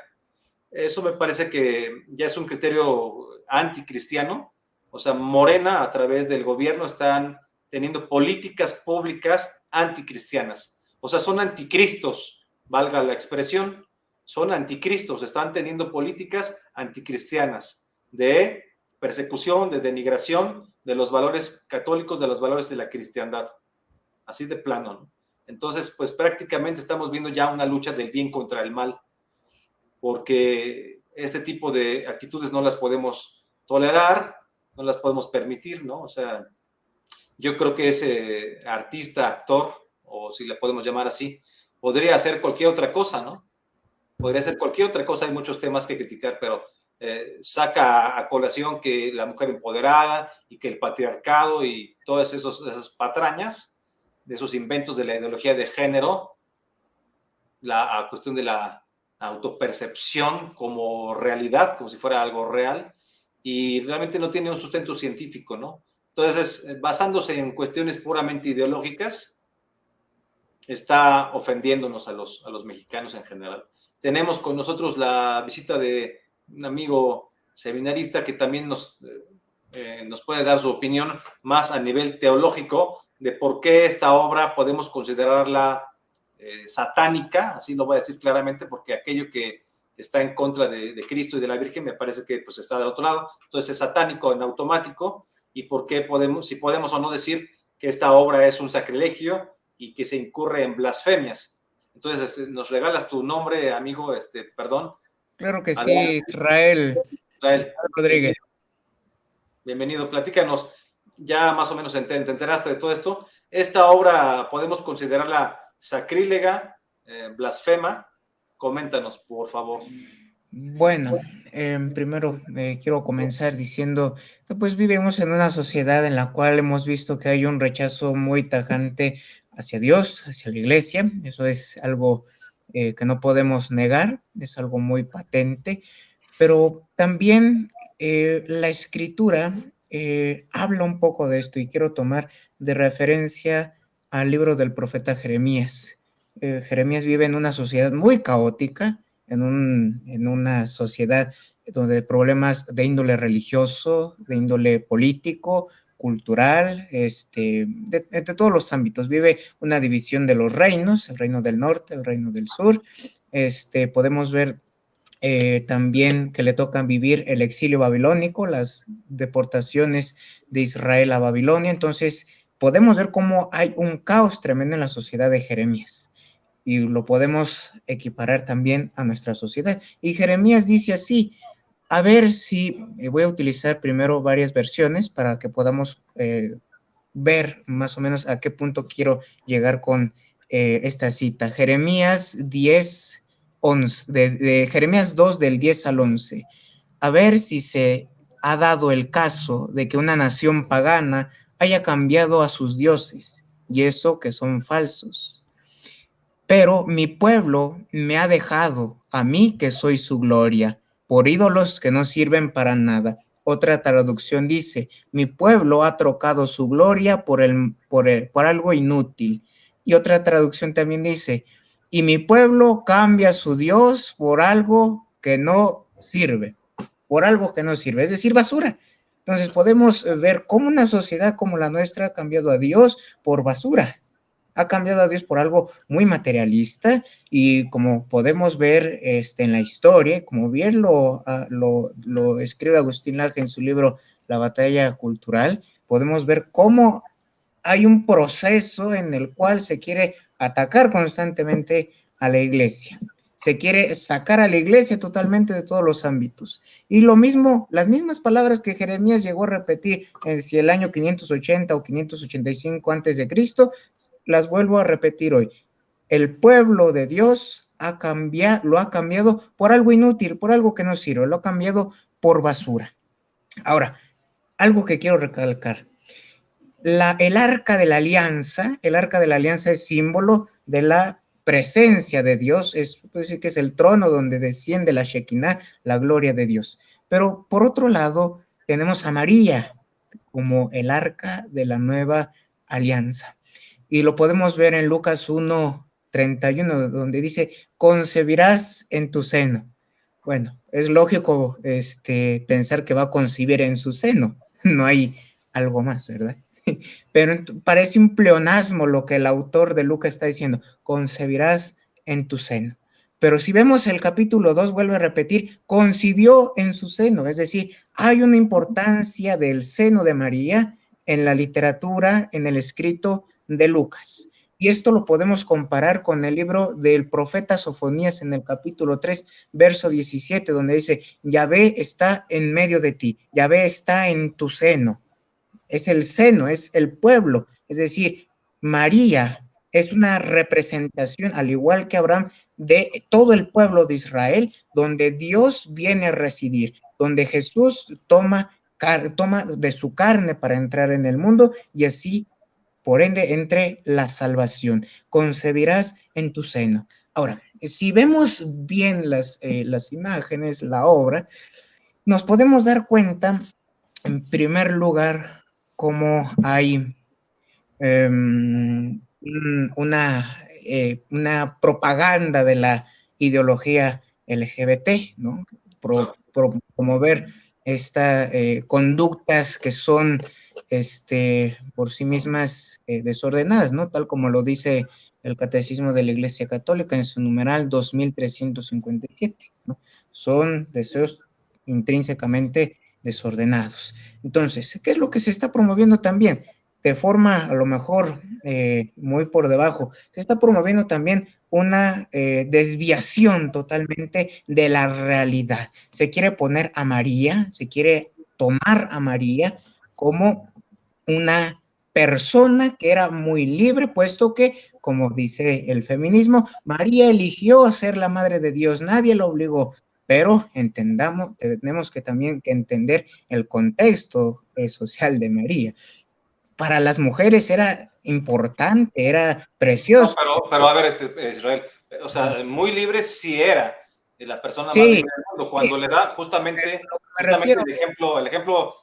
Eso me parece que ya es un criterio anticristiano. O sea, Morena, a través del gobierno, están teniendo políticas públicas anticristianas. O sea, son anticristos, valga la expresión, son anticristos, están teniendo políticas anticristianas de persecución, de denigración de los valores católicos, de los valores de la cristiandad. Así de plano, ¿no? Entonces, pues prácticamente estamos viendo ya una lucha del bien contra el mal, porque este tipo de actitudes no las podemos tolerar, no las podemos permitir, ¿no? O sea, yo creo que ese artista, actor, o si le podemos llamar así, podría hacer cualquier otra cosa, ¿no? Podría hacer cualquier otra cosa, hay muchos temas que criticar, pero saca a colación que la mujer empoderada y que el patriarcado y todas esas patrañas, de esos inventos de la ideología de género, la cuestión de la autopercepción como realidad, como si fuera algo real, y realmente no tiene un sustento científico, ¿no? Entonces, basándose en cuestiones puramente ideológicas, está ofendiéndonos a los mexicanos en general. Tenemos con nosotros la visita de un amigo seminarista que también nos puede dar su opinión más a nivel teológico de por qué esta obra podemos considerarla satánica, así lo voy a decir claramente, porque aquello que está en contra de Cristo y de la Virgen me parece que pues está del otro lado, entonces es satánico en automático, y por qué podemos, si podemos o no decir que esta obra es un sacrilegio y que se incurre en blasfemias. Entonces, nos regalas tu nombre, amigo, perdón. Claro que Adelante. sí, Israel Rodríguez. Bienvenido, platícanos, ya más o menos te enteraste de todo esto. Esta obra podemos considerarla sacrílega, blasfema. Coméntanos, por favor. Bueno, primero quiero comenzar diciendo que pues vivimos en una sociedad en la cual hemos visto que hay un rechazo muy tajante hacia Dios, hacia la iglesia. Eso es algo que no podemos negar, es algo muy patente, pero también la escritura habla un poco de esto y quiero tomar de referencia al libro del profeta Jeremías. Jeremías vive en una sociedad muy caótica, en una sociedad donde problemas de índole religioso, de índole político, cultural, de todos los ámbitos. Vive una división de los reinos, el reino del norte, el reino del sur. Podemos ver también que le tocan vivir el exilio babilónico, las deportaciones de Israel a Babilonia. Entonces, podemos ver cómo hay un caos tremendo en la sociedad de Jeremías y lo podemos equiparar también a nuestra sociedad. Y Jeremías dice así, a ver si voy a utilizar primero varias versiones para que podamos ver más o menos a qué punto quiero llegar con esta cita. Jeremías 10, 11, de Jeremías 2 del 10 al 11. A ver si se ha dado el caso de que una nación pagana haya cambiado a sus dioses, y eso que son falsos. Pero mi pueblo me ha dejado, a mí que soy su gloria, por ídolos que no sirven para nada. Otra traducción dice, mi pueblo ha trocado su gloria por algo inútil. Y otra traducción también dice, y mi pueblo cambia su Dios por algo que no sirve, es decir, basura. Entonces podemos ver cómo una sociedad como la nuestra ha cambiado a Dios por basura. Ha cambiado a Dios por algo muy materialista y como podemos ver en la historia, como bien lo escribe Agustín Laje en su libro La batalla cultural, podemos ver cómo hay un proceso en el cual se quiere atacar constantemente a la iglesia. Se quiere sacar a la iglesia totalmente de todos los ámbitos. Y lo mismo, las mismas palabras que Jeremías llegó a repetir en si el año 580 o 585 antes de Cristo, las vuelvo a repetir hoy. El pueblo de Dios lo ha cambiado por algo inútil, por algo que no sirve, lo ha cambiado por basura. Ahora, algo que quiero recalcar. El arca de la alianza es símbolo de la presencia de Dios, puede decir que es el trono donde desciende la Shekinah, la gloria de Dios. Pero por otro lado, tenemos a María como el arca de la nueva alianza. Y lo podemos ver en Lucas 1:31, donde dice, concebirás en tu seno. Bueno, es lógico pensar que va a concebir en su seno, no hay algo más, ¿verdad? Pero parece un pleonasmo lo que el autor de Lucas está diciendo, concebirás en tu seno. Pero si vemos el capítulo 2, vuelve a repetir, concibió en su seno, es decir, hay una importancia del seno de María en la literatura, en el escrito de Lucas. Y esto lo podemos comparar con el libro del profeta Sofonías en el capítulo 3, verso 17, donde dice, Yahvé está en medio de ti, Yahvé está en tu seno. Es el seno, es el pueblo, es decir, María es una representación, al igual que Abraham, de todo el pueblo de Israel, donde Dios viene a residir, donde Jesús toma de su carne para entrar en el mundo y así, por ende, entre la salvación. Concebirás en tu seno. Ahora, si vemos bien las imágenes, la obra, nos podemos dar cuenta, en primer lugar, cómo hay una propaganda de la ideología LGBT, ¿no? Promover conductas que son por sí mismas desordenadas, ¿no? Tal como lo dice el Catecismo de la Iglesia Católica en su numeral 2357, ¿no? Son deseos intrínsecamente desordenados. Entonces, ¿qué es lo que se está promoviendo también? De forma a lo mejor muy por debajo, se está promoviendo también una desviación totalmente de la realidad. Se quiere poner a María, se quiere tomar a María como una persona que era muy libre, puesto que, como dice el feminismo, María eligió ser la madre de Dios, nadie la obligó. Pero tenemos que también entender el contexto social de María. Para las mujeres era importante, era precioso. No, pero a ver, Israel, o sea, muy libre sí era la persona más Sí, libre del mundo, cuando sí, le da justamente el ejemplo, el ejemplo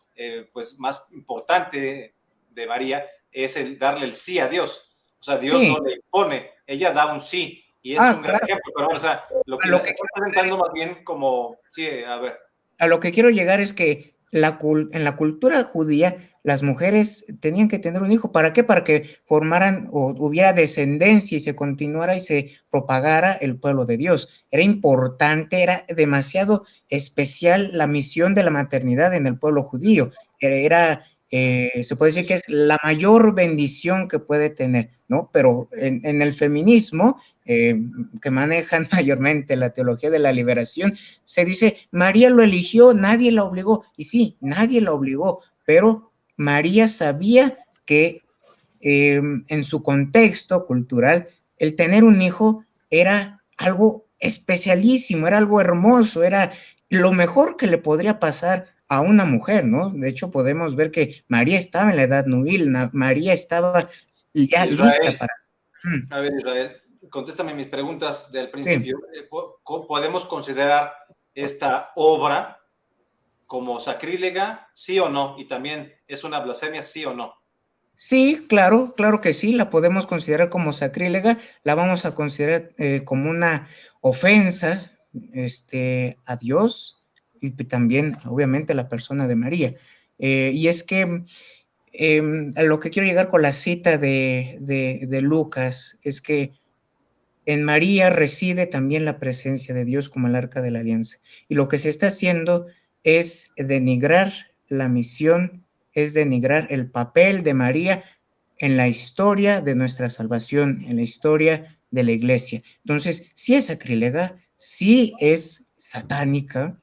pues más importante de María es el darle el sí a Dios. O sea, Dios Sí, no le impone, ella da un sí, y es un gran claro, ejemplo. Pero bueno, o sea, lo a que la lo que está presentando más bien como, sí, a ver. a lo que quiero llegar es que en la cultura judía las mujeres tenían que tener un hijo. ¿Para qué? Para que formaran o hubiera descendencia y se continuara y se propagara el pueblo de Dios. Era importante, era demasiado especial la misión de la maternidad en el pueblo judío. Se puede decir que es la mayor bendición que puede tener, ¿no? Pero en el feminismo, que manejan mayormente la teología de la liberación, se dice, María lo eligió, nadie la obligó. Y sí, nadie la obligó, pero María sabía que en su contexto cultural, el tener un hijo era algo especialísimo, era algo hermoso, era lo mejor que le podría pasar a una mujer, ¿no? De hecho, podemos ver que María estaba en la edad nubil, María estaba ya lista Israel, para... a ver, Israel, contéstame mis preguntas del Sí. principio. ¿Podemos considerar esta obra como sacrílega, sí o no? Y también, ¿es una blasfemia, sí o no? Sí, claro, claro que sí, la podemos considerar como sacrílega, la vamos a considerar como una ofensa a Dios y también, obviamente, a la persona de María. Y es que a lo que quiero llegar con la cita de Lucas es que en María reside también la presencia de Dios como el arca de la alianza. Y lo que se está haciendo es denigrar la misión, es denigrar el papel de María en la historia de nuestra salvación, en la historia de la iglesia. Entonces, sí es sacrílega, sí es satánica.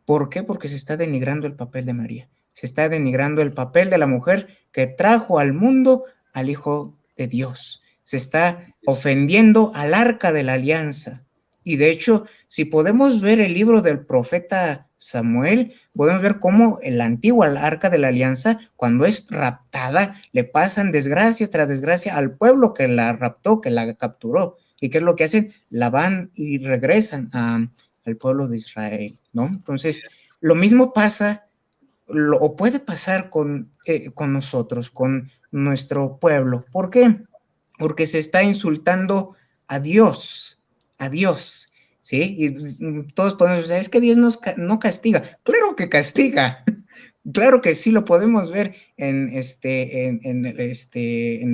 ¿Por qué? Porque se está denigrando el papel de María. Se está denigrando el papel de la mujer que trajo al mundo al Hijo de Dios. Se está ofendiendo al arca de la alianza. Y de hecho, si podemos ver el libro del profeta Samuel, podemos ver cómo el antiguo arca de la alianza, cuando es raptada, le pasan desgracia tras desgracia al pueblo que la raptó, que la capturó. ¿Y qué es lo que hacen? La van y regresan al pueblo de Israel, ¿no? Entonces, lo mismo pasa o puede pasar con nosotros, con nuestro pueblo. ¿Por qué? Porque se está insultando a Dios, ¿sí? Y todos podemos decir, es que Dios no castiga. Claro que castiga. Claro que sí, lo podemos ver en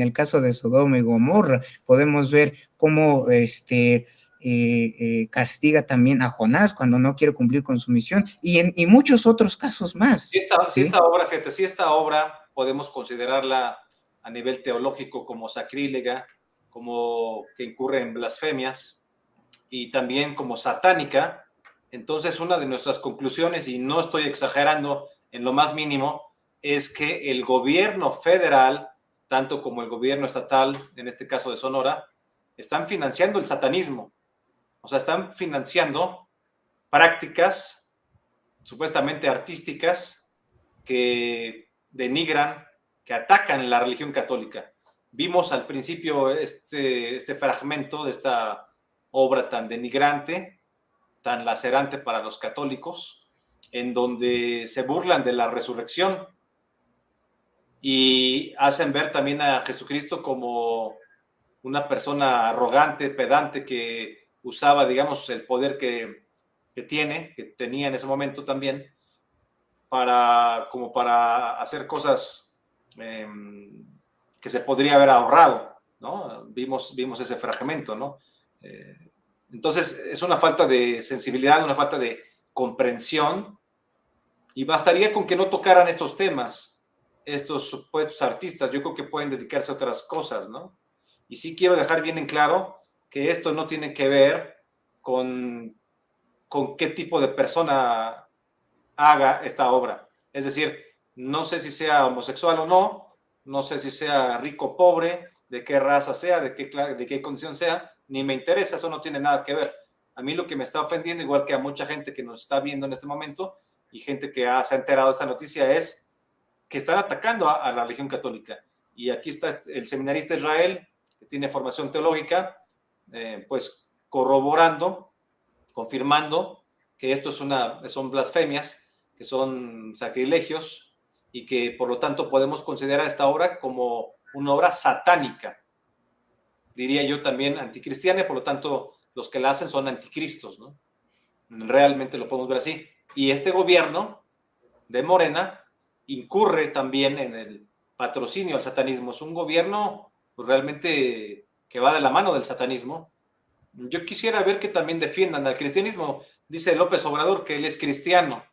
el caso de Sodoma y Gomorra. Podemos ver cómo castiga también a Jonás cuando no quiere cumplir con su misión y muchos otros casos más. Si ¿Sí? esta obra, fíjate, si esta obra podemos considerarla a nivel teológico como sacrílega, como que incurre en blasfemias y también como satánica, entonces una de nuestras conclusiones, y no estoy exagerando en lo más mínimo, es que el gobierno federal, tanto como el gobierno estatal, en este caso de Sonora, están financiando el satanismo. O sea, están financiando prácticas supuestamente artísticas que denigran, que atacan la religión católica. Vimos al principio este fragmento de esta obra tan denigrante, tan lacerante para los católicos, en donde se burlan de la resurrección y hacen ver también a Jesucristo como una persona arrogante, pedante, que usaba, digamos, el poder que tenía en ese momento también, como para hacer cosas que se podría haber ahorrado, ¿no? Vimos ese fragmento, ¿no? Entonces, es una falta de sensibilidad, una falta de comprensión, y bastaría con que no tocaran estos temas, estos supuestos artistas. Yo creo que pueden dedicarse a otras cosas, ¿no? Y sí quiero dejar bien en claro que esto no tiene que ver con qué tipo de persona haga esta obra. Es decir, no sé si sea homosexual o no, no sé si sea rico o pobre, de qué raza sea, de qué condición sea, ni me interesa, eso no tiene nada que ver. A mí lo que me está ofendiendo, igual que a mucha gente que nos está viendo en este momento y gente que se ha enterado de esta noticia, es que están atacando a la religión católica. Y aquí está el seminarista Israel, que tiene formación teológica, pues corroborando, confirmando que esto son blasfemias, que son sacrilegios, y que por lo tanto podemos considerar esta obra como una obra satánica, diría yo también anticristiana, y por lo tanto los que la hacen son anticristos, ¿no? Realmente lo podemos ver así. Y este gobierno de Morena incurre también en el patrocinio al satanismo. Es un gobierno pues, realmente que va de la mano del satanismo. Yo quisiera ver que también defiendan al cristianismo. Dice López Obrador que él es cristiano,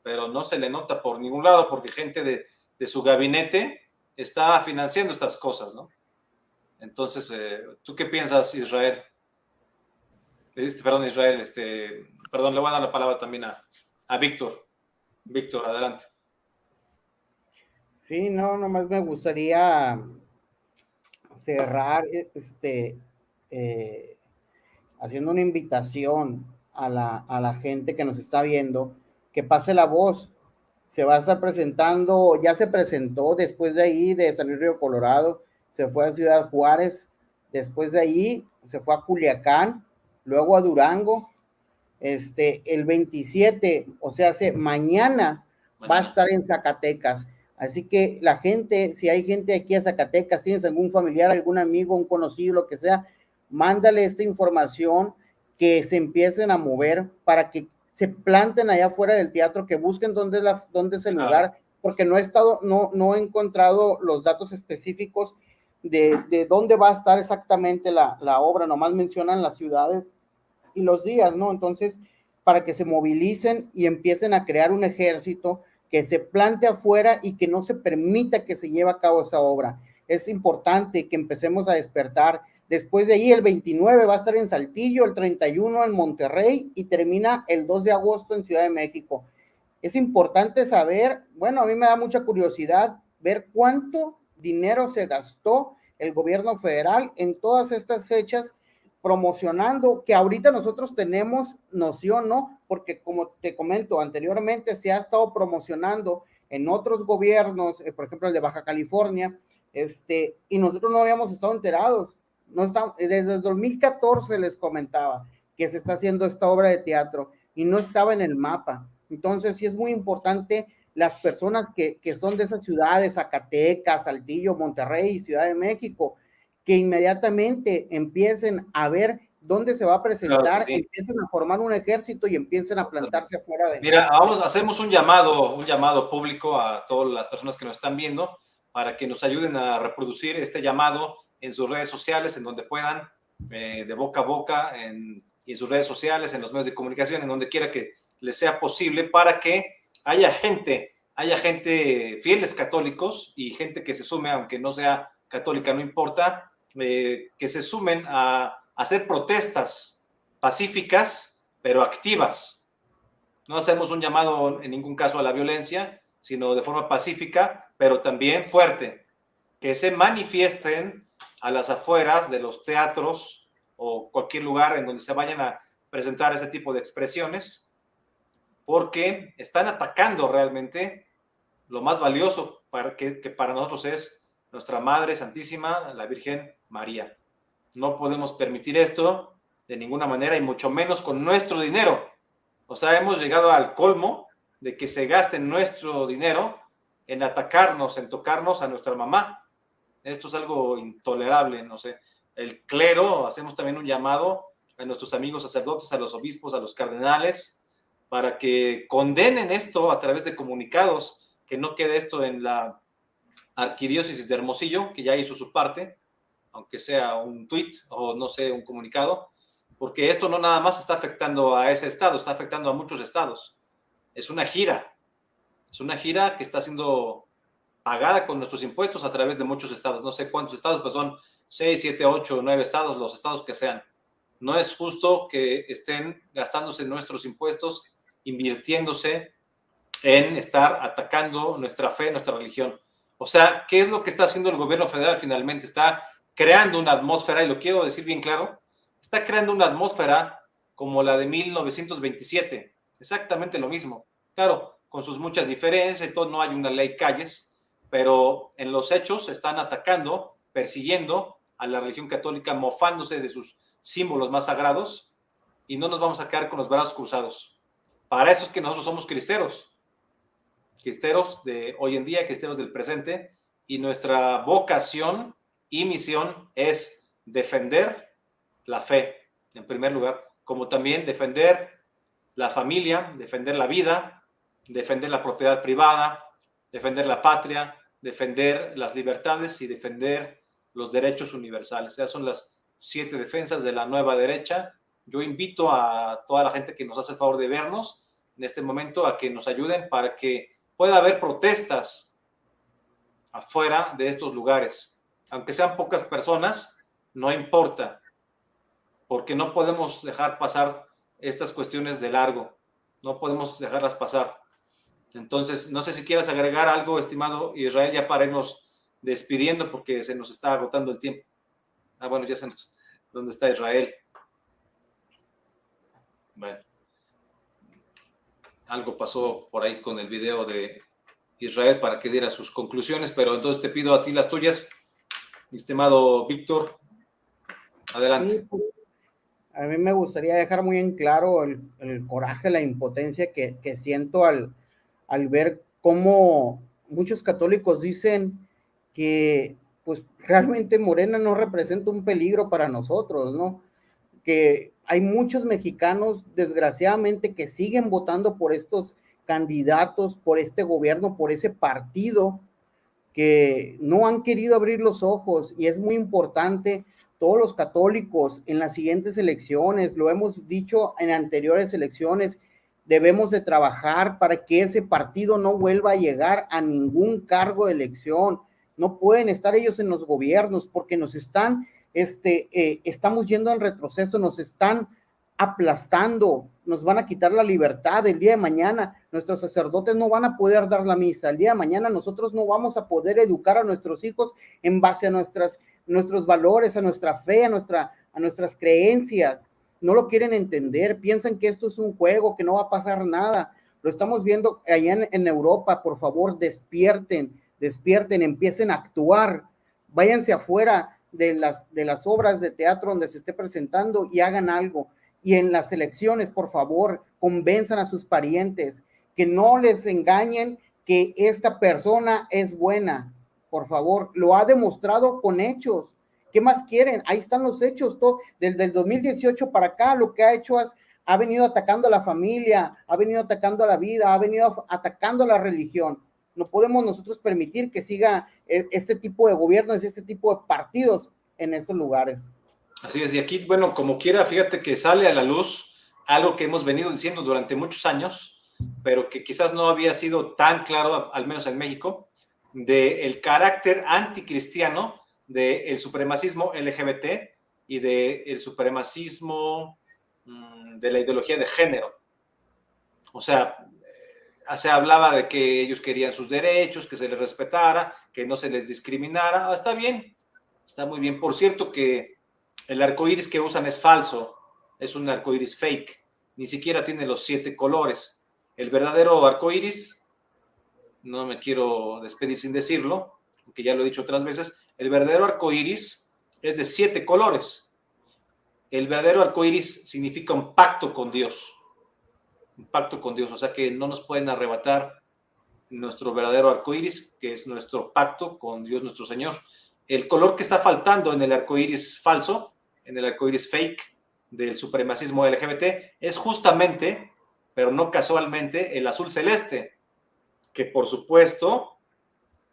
pero no se le nota por ningún lado porque gente de su gabinete está financiando estas cosas, ¿no? Entonces, ¿tú qué piensas, Israel? Israel, perdón, le voy a dar la palabra también a Víctor. Víctor, adelante. Sí, no, nomás me gustaría cerrar haciendo una invitación a la gente que nos está viendo, que pase la voz. Se va a estar presentando, ya se presentó después de ahí de San Luis Río Colorado, se fue a Ciudad Juárez, después de ahí se fue a Culiacán, luego a Durango, el 27, o sea, mañana va a estar en Zacatecas. Así que la gente, si hay gente aquí a Zacatecas, tienes algún familiar, algún amigo, un conocido, lo que sea, mándale esta información, que se empiecen a mover para que se planten allá afuera del teatro, que busquen dónde es el lugar, porque no he encontrado los datos específicos de dónde va a estar exactamente la obra, nomás mencionan las ciudades y los días, ¿no? Entonces, para que se movilicen y empiecen a crear un ejército que se plante afuera y que no se permita que se lleve a cabo esa obra. Es importante que empecemos a despertar. Después de ahí, el 29 va a estar en Saltillo, el 31 en Monterrey y termina el 2 de agosto en Ciudad de México. Es importante saber, bueno, a mí me da mucha curiosidad ver cuánto dinero se gastó el gobierno federal en todas estas fechas promocionando, que ahorita nosotros tenemos noción, ¿no? Porque como te comento anteriormente, se ha estado promocionando en otros gobiernos, por ejemplo el de Baja California, y nosotros no habíamos estado enterados. No está, desde el 2014 les comentaba que se está haciendo esta obra de teatro y no estaba en el mapa. Entonces sí es muy importante las personas que son de esas ciudades, Zacatecas, Saltillo, Monterrey, Ciudad de México, que inmediatamente empiecen a ver dónde se va a presentar, claro sí. Empiecen a formar un ejército y empiecen a plantarse afuera de... Mira, hacemos un llamado público a todas las personas que nos están viendo para que nos ayuden a reproducir este llamado en sus redes sociales, en donde puedan, de boca a boca, y en sus redes sociales, en los medios de comunicación, en donde quiera que les sea posible, para que haya gente fieles católicos y gente que se sume, aunque no sea católica, no importa, que se sumen a hacer protestas pacíficas, pero activas. No hacemos un llamado en ningún caso a la violencia, sino de forma pacífica, pero también fuerte, que se manifiesten a las afueras de los teatros o cualquier lugar en donde se vayan a presentar ese tipo de expresiones, porque están atacando realmente lo más valioso que para nosotros es nuestra Madre Santísima, la Virgen María. No podemos permitir esto de ninguna manera y mucho menos con nuestro dinero. O sea, hemos llegado al colmo de que se gaste nuestro dinero en atacarnos, en tocarnos a nuestra mamá. Esto es algo intolerable, no sé. El clero, hacemos también un llamado a nuestros amigos sacerdotes, a los obispos, a los cardenales, para que condenen esto a través de comunicados, que no quede esto en la Arquidiócesis de Hermosillo, que ya hizo su parte, aunque sea un tuit o no sé, un comunicado, porque esto no nada más está afectando a ese estado, está afectando a muchos estados. Es una gira que está siendo pagada con nuestros impuestos a través de muchos estados. No sé cuántos estados, pero son 6, 7, 8, 9 estados, los estados que sean. No es justo que estén gastándose nuestros impuestos, invirtiéndose en estar atacando nuestra fe, nuestra religión. O sea, ¿qué es lo que está haciendo el gobierno federal finalmente? Está creando una atmósfera, y lo quiero decir bien claro, está creando una atmósfera como la de 1927, exactamente lo mismo. Claro, con sus muchas diferencias y todo, no hay una ley Calles, pero en los hechos están atacando, persiguiendo a la religión católica, mofándose de sus símbolos más sagrados, y no nos vamos a quedar con los brazos cruzados. Para eso es que nosotros somos cristeros. cristeros de hoy en día, cristeros del presente, y nuestra vocación y misión es defender la fe, en primer lugar, como también defender la familia, defender la vida, defender la propiedad privada, defender la patria, defender las libertades y defender los derechos universales. Esas son las 7 defensas de la nueva derecha. Yo invito a toda la gente que nos hace el favor de vernos en este momento a que nos ayuden para que pueda haber protestas afuera de estos lugares. Aunque sean pocas personas, no importa, porque no podemos dejar pasar estas cuestiones de largo. No podemos dejarlas pasar. Entonces, no sé si quieras agregar algo, estimado Israel, ya para irnos despidiendo, porque se nos está agotando el tiempo. Bueno, ya se nos... ¿Dónde está Israel? Bueno. Algo pasó por ahí con el video de Israel para que diera sus conclusiones, pero entonces te pido a ti las tuyas, mi estimado Víctor. Adelante. Sí, pues, a mí me gustaría dejar muy en claro el coraje, la impotencia que siento al ver cómo muchos católicos dicen que pues realmente Morena no representa un peligro para nosotros, ¿no? Que hay muchos mexicanos, desgraciadamente, que siguen votando por estos candidatos, por este gobierno, por ese partido, que no han querido abrir los ojos, y es muy importante. Todos los católicos en las siguientes elecciones, lo hemos dicho en anteriores elecciones, debemos de trabajar para que ese partido no vuelva a llegar a ningún cargo de elección. No pueden estar ellos en los gobiernos porque nos están, estamos yendo en retroceso, nos están aplastando, nos van a quitar la libertad. El día de mañana nuestros sacerdotes no van a poder dar la misa, el día de mañana nosotros no vamos a poder educar a nuestros hijos en base a nuestros valores, a nuestra fe, a nuestras creencias. No lo quieren entender, piensan que esto es un juego, que no va a pasar nada. Lo estamos viendo allá en Europa. Por favor, despierten, empiecen a actuar, váyanse afuera de las obras de teatro donde se esté presentando y hagan algo. Y en las elecciones, por favor, convenzan a sus parientes, que no les engañen que esta persona es buena. Por favor, lo ha demostrado con hechos. ¿Qué más quieren? Ahí están los hechos. Todo, desde el 2018 para acá, lo que ha hecho ha venido atacando a la familia, ha venido atacando a la vida, ha venido atacando a la religión. No podemos nosotros permitir que siga este tipo de gobiernos, este tipo de partidos en esos lugares. Así es, y aquí, bueno, como quiera, fíjate que sale a la luz algo que hemos venido diciendo durante muchos años, pero que quizás no había sido tan claro, al menos en México, del carácter anticristiano del supremacismo LGBT y del supremacismo de la ideología de género. O sea, se hablaba de que ellos querían sus derechos, que se les respetara, que no se les discriminara. Está bien, está muy bien. Por cierto que el arcoíris que usan es falso, es un arcoíris fake, ni siquiera tiene los 7 colores. El verdadero arcoíris, no me quiero despedir sin decirlo, porque ya lo he dicho otras veces, el verdadero arcoíris es de 7 colores. El verdadero arcoíris significa un pacto con Dios, o sea que no nos pueden arrebatar nuestro verdadero arcoíris, que es nuestro pacto con Dios nuestro Señor. El color que está faltando en el arcoíris falso, en el arcoíris fake del supremacismo LGBT, es justamente, pero no casualmente, el azul celeste, que por supuesto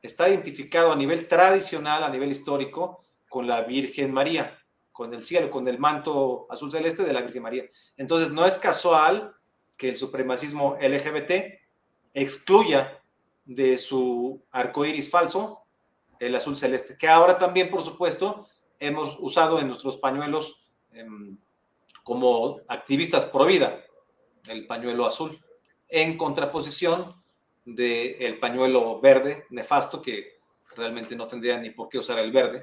está identificado a nivel tradicional, a nivel histórico, con la Virgen María, con el cielo, con el manto azul celeste de la Virgen María. Entonces no es casual que el supremacismo LGBT excluya de su arcoíris falso el azul celeste, que ahora también, por supuesto, hemos usado en nuestros pañuelos como activistas pro vida, el pañuelo azul, en contraposición del pañuelo verde nefasto, que realmente no tendría ni por qué usar el verde.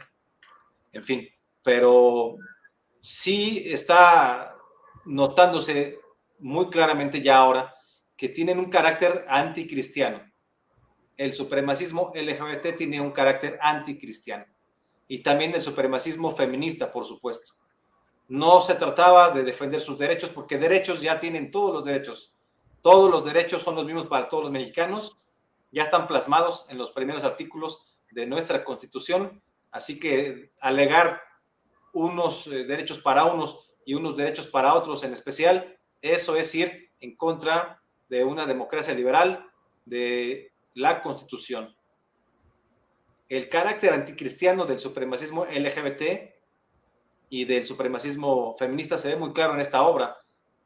En fin, pero sí está notándose muy claramente ya ahora que tienen un carácter anticristiano. El supremacismo LGBT tiene un carácter anticristiano, y también el supremacismo feminista, por supuesto. No se trataba de defender sus derechos, porque derechos ya tienen todos los derechos. Todos los derechos son los mismos para todos los mexicanos, ya están plasmados en los primeros artículos de nuestra Constitución, así que alegar unos derechos para unos y unos derechos para otros en especial, eso es ir en contra de una democracia liberal, de la Constitución. El carácter anticristiano del supremacismo LGBT y del supremacismo feminista se ve muy claro en esta obra,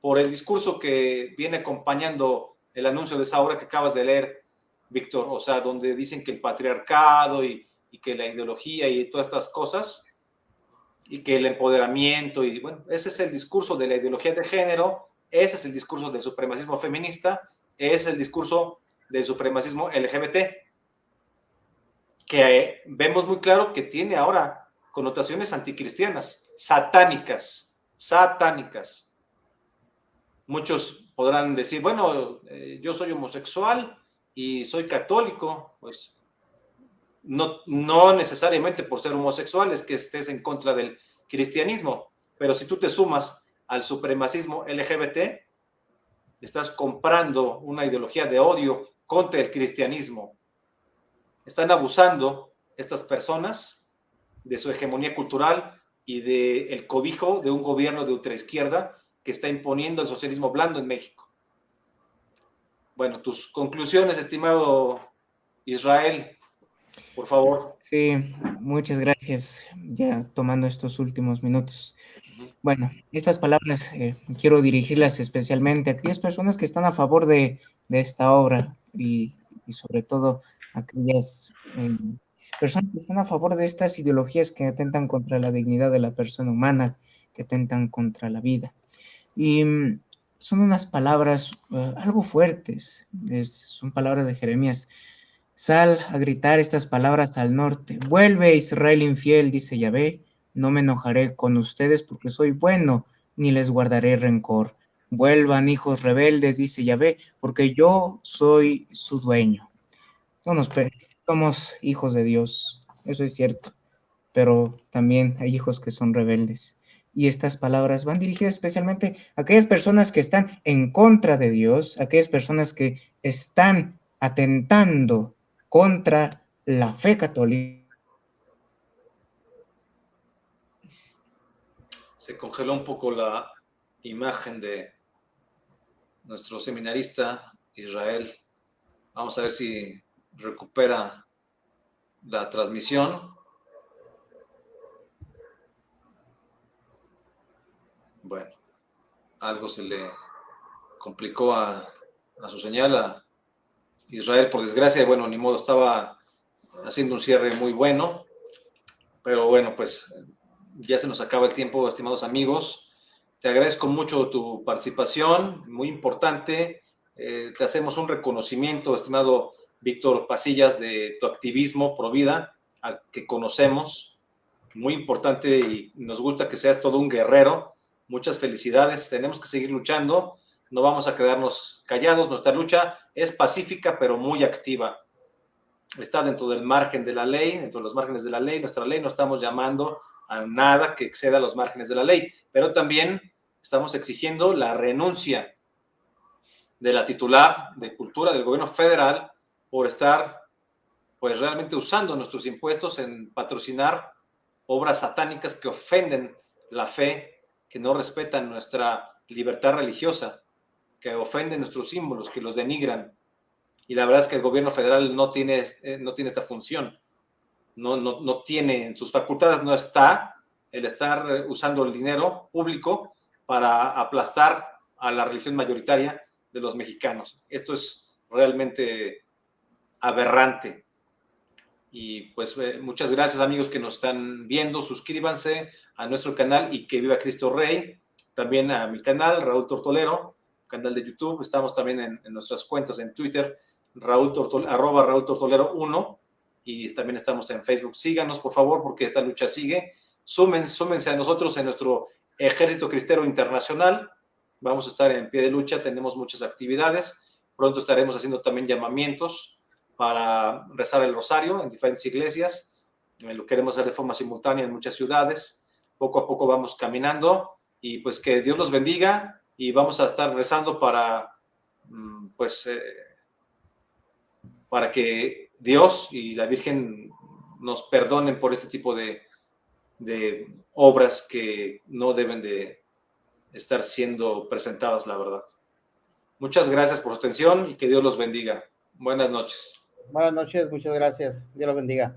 por el discurso que viene acompañando el anuncio de esa obra que acabas de leer, Víctor, o sea, donde dicen que el patriarcado y que la ideología y todas estas cosas, y que el empoderamiento, y bueno, ese es el discurso de la ideología de género, ese es el discurso del supremacismo feminista, ese es el discurso del supremacismo LGBT, que vemos muy claro que tiene ahora connotaciones anticristianas, satánicas. Muchos podrán decir, bueno, yo soy homosexual y soy católico, pues no necesariamente por ser homosexual es que estés en contra del cristianismo, pero si tú te sumas al supremacismo LGBT, estás comprando una ideología de odio contra el cristianismo. Están abusando estas personas de su hegemonía cultural y del cobijo de un gobierno de ultraizquierda que está imponiendo el socialismo blando en México. Bueno, tus conclusiones, estimado Israel, por favor. Sí, muchas gracias. Ya tomando estos últimos minutos. Bueno, estas palabras quiero dirigirlas especialmente a aquellas personas que están a favor de esta obra y sobre todo a aquellas personas que están a favor de estas ideologías que atentan contra la dignidad de la persona humana, que atentan contra la vida. Y son unas palabras algo fuertes, son palabras de Jeremías. Sal a gritar estas palabras al norte. Vuelve, Israel infiel, dice Yahvé. No me enojaré con ustedes porque soy bueno, ni les guardaré rencor. Vuelvan, hijos rebeldes, dice Yahvé, porque yo soy su dueño. Somos hijos de Dios, eso es cierto, pero también hay hijos que son rebeldes. Y estas palabras van dirigidas especialmente a aquellas personas que están en contra de Dios, aquellas personas que están atentando contra la fe católica. Se congeló un poco la imagen de nuestro seminarista Israel. Vamos a ver si recupera la transmisión. Bueno, algo se le complicó a su señal, a Israel, por desgracia. Bueno, ni modo, estaba haciendo un cierre muy bueno, pero bueno, pues ya se nos acaba el tiempo, estimados amigos. Te agradezco mucho tu participación, muy importante. Te hacemos un reconocimiento, estimado Víctor Pasillas, de tu activismo pro vida, al que conocemos, muy importante, y nos gusta que seas todo un guerrero. Muchas felicidades, tenemos que seguir luchando, no vamos a quedarnos callados, nuestra lucha es pacífica pero muy activa. Está dentro del margen de la ley, dentro de los márgenes de la ley. Nuestra ley no estamos llamando a nada que exceda los márgenes de la ley, pero también estamos exigiendo la renuncia de la titular de Cultura del gobierno federal por estar pues realmente usando nuestros impuestos en patrocinar obras satánicas que ofenden la fe, que no respetan nuestra libertad religiosa, que ofenden nuestros símbolos, que los denigran. Y la verdad es que el gobierno federal no tiene esta función, no tiene en sus facultades, no está el estar usando el dinero público para aplastar a la religión mayoritaria de los mexicanos. Esto es realmente aberrante. Y pues muchas gracias, amigos que nos están viendo. Suscríbanse a nuestro canal y que viva Cristo Rey. También a mi canal, Raúl Tortolero, canal de YouTube. Estamos también en nuestras cuentas en Twitter, arroba Raúl Tortolero 1, y también estamos en Facebook. Síganos, por favor, porque esta lucha sigue. Súmense a nosotros en nuestro Ejército Cristero Internacional. Vamos a estar en pie de lucha, tenemos muchas actividades. Pronto estaremos haciendo también llamamientos para rezar el rosario en diferentes iglesias. Lo queremos hacer de forma simultánea en muchas ciudades. Poco a poco vamos caminando, y pues que Dios los bendiga, y vamos a estar rezando para pues para que Dios y la Virgen nos perdonen por este tipo de obras que no deben de estar siendo presentadas, la verdad. Muchas gracias por su atención y que Dios los bendiga. Buenas noches. Buenas noches, muchas gracias. Dios los bendiga.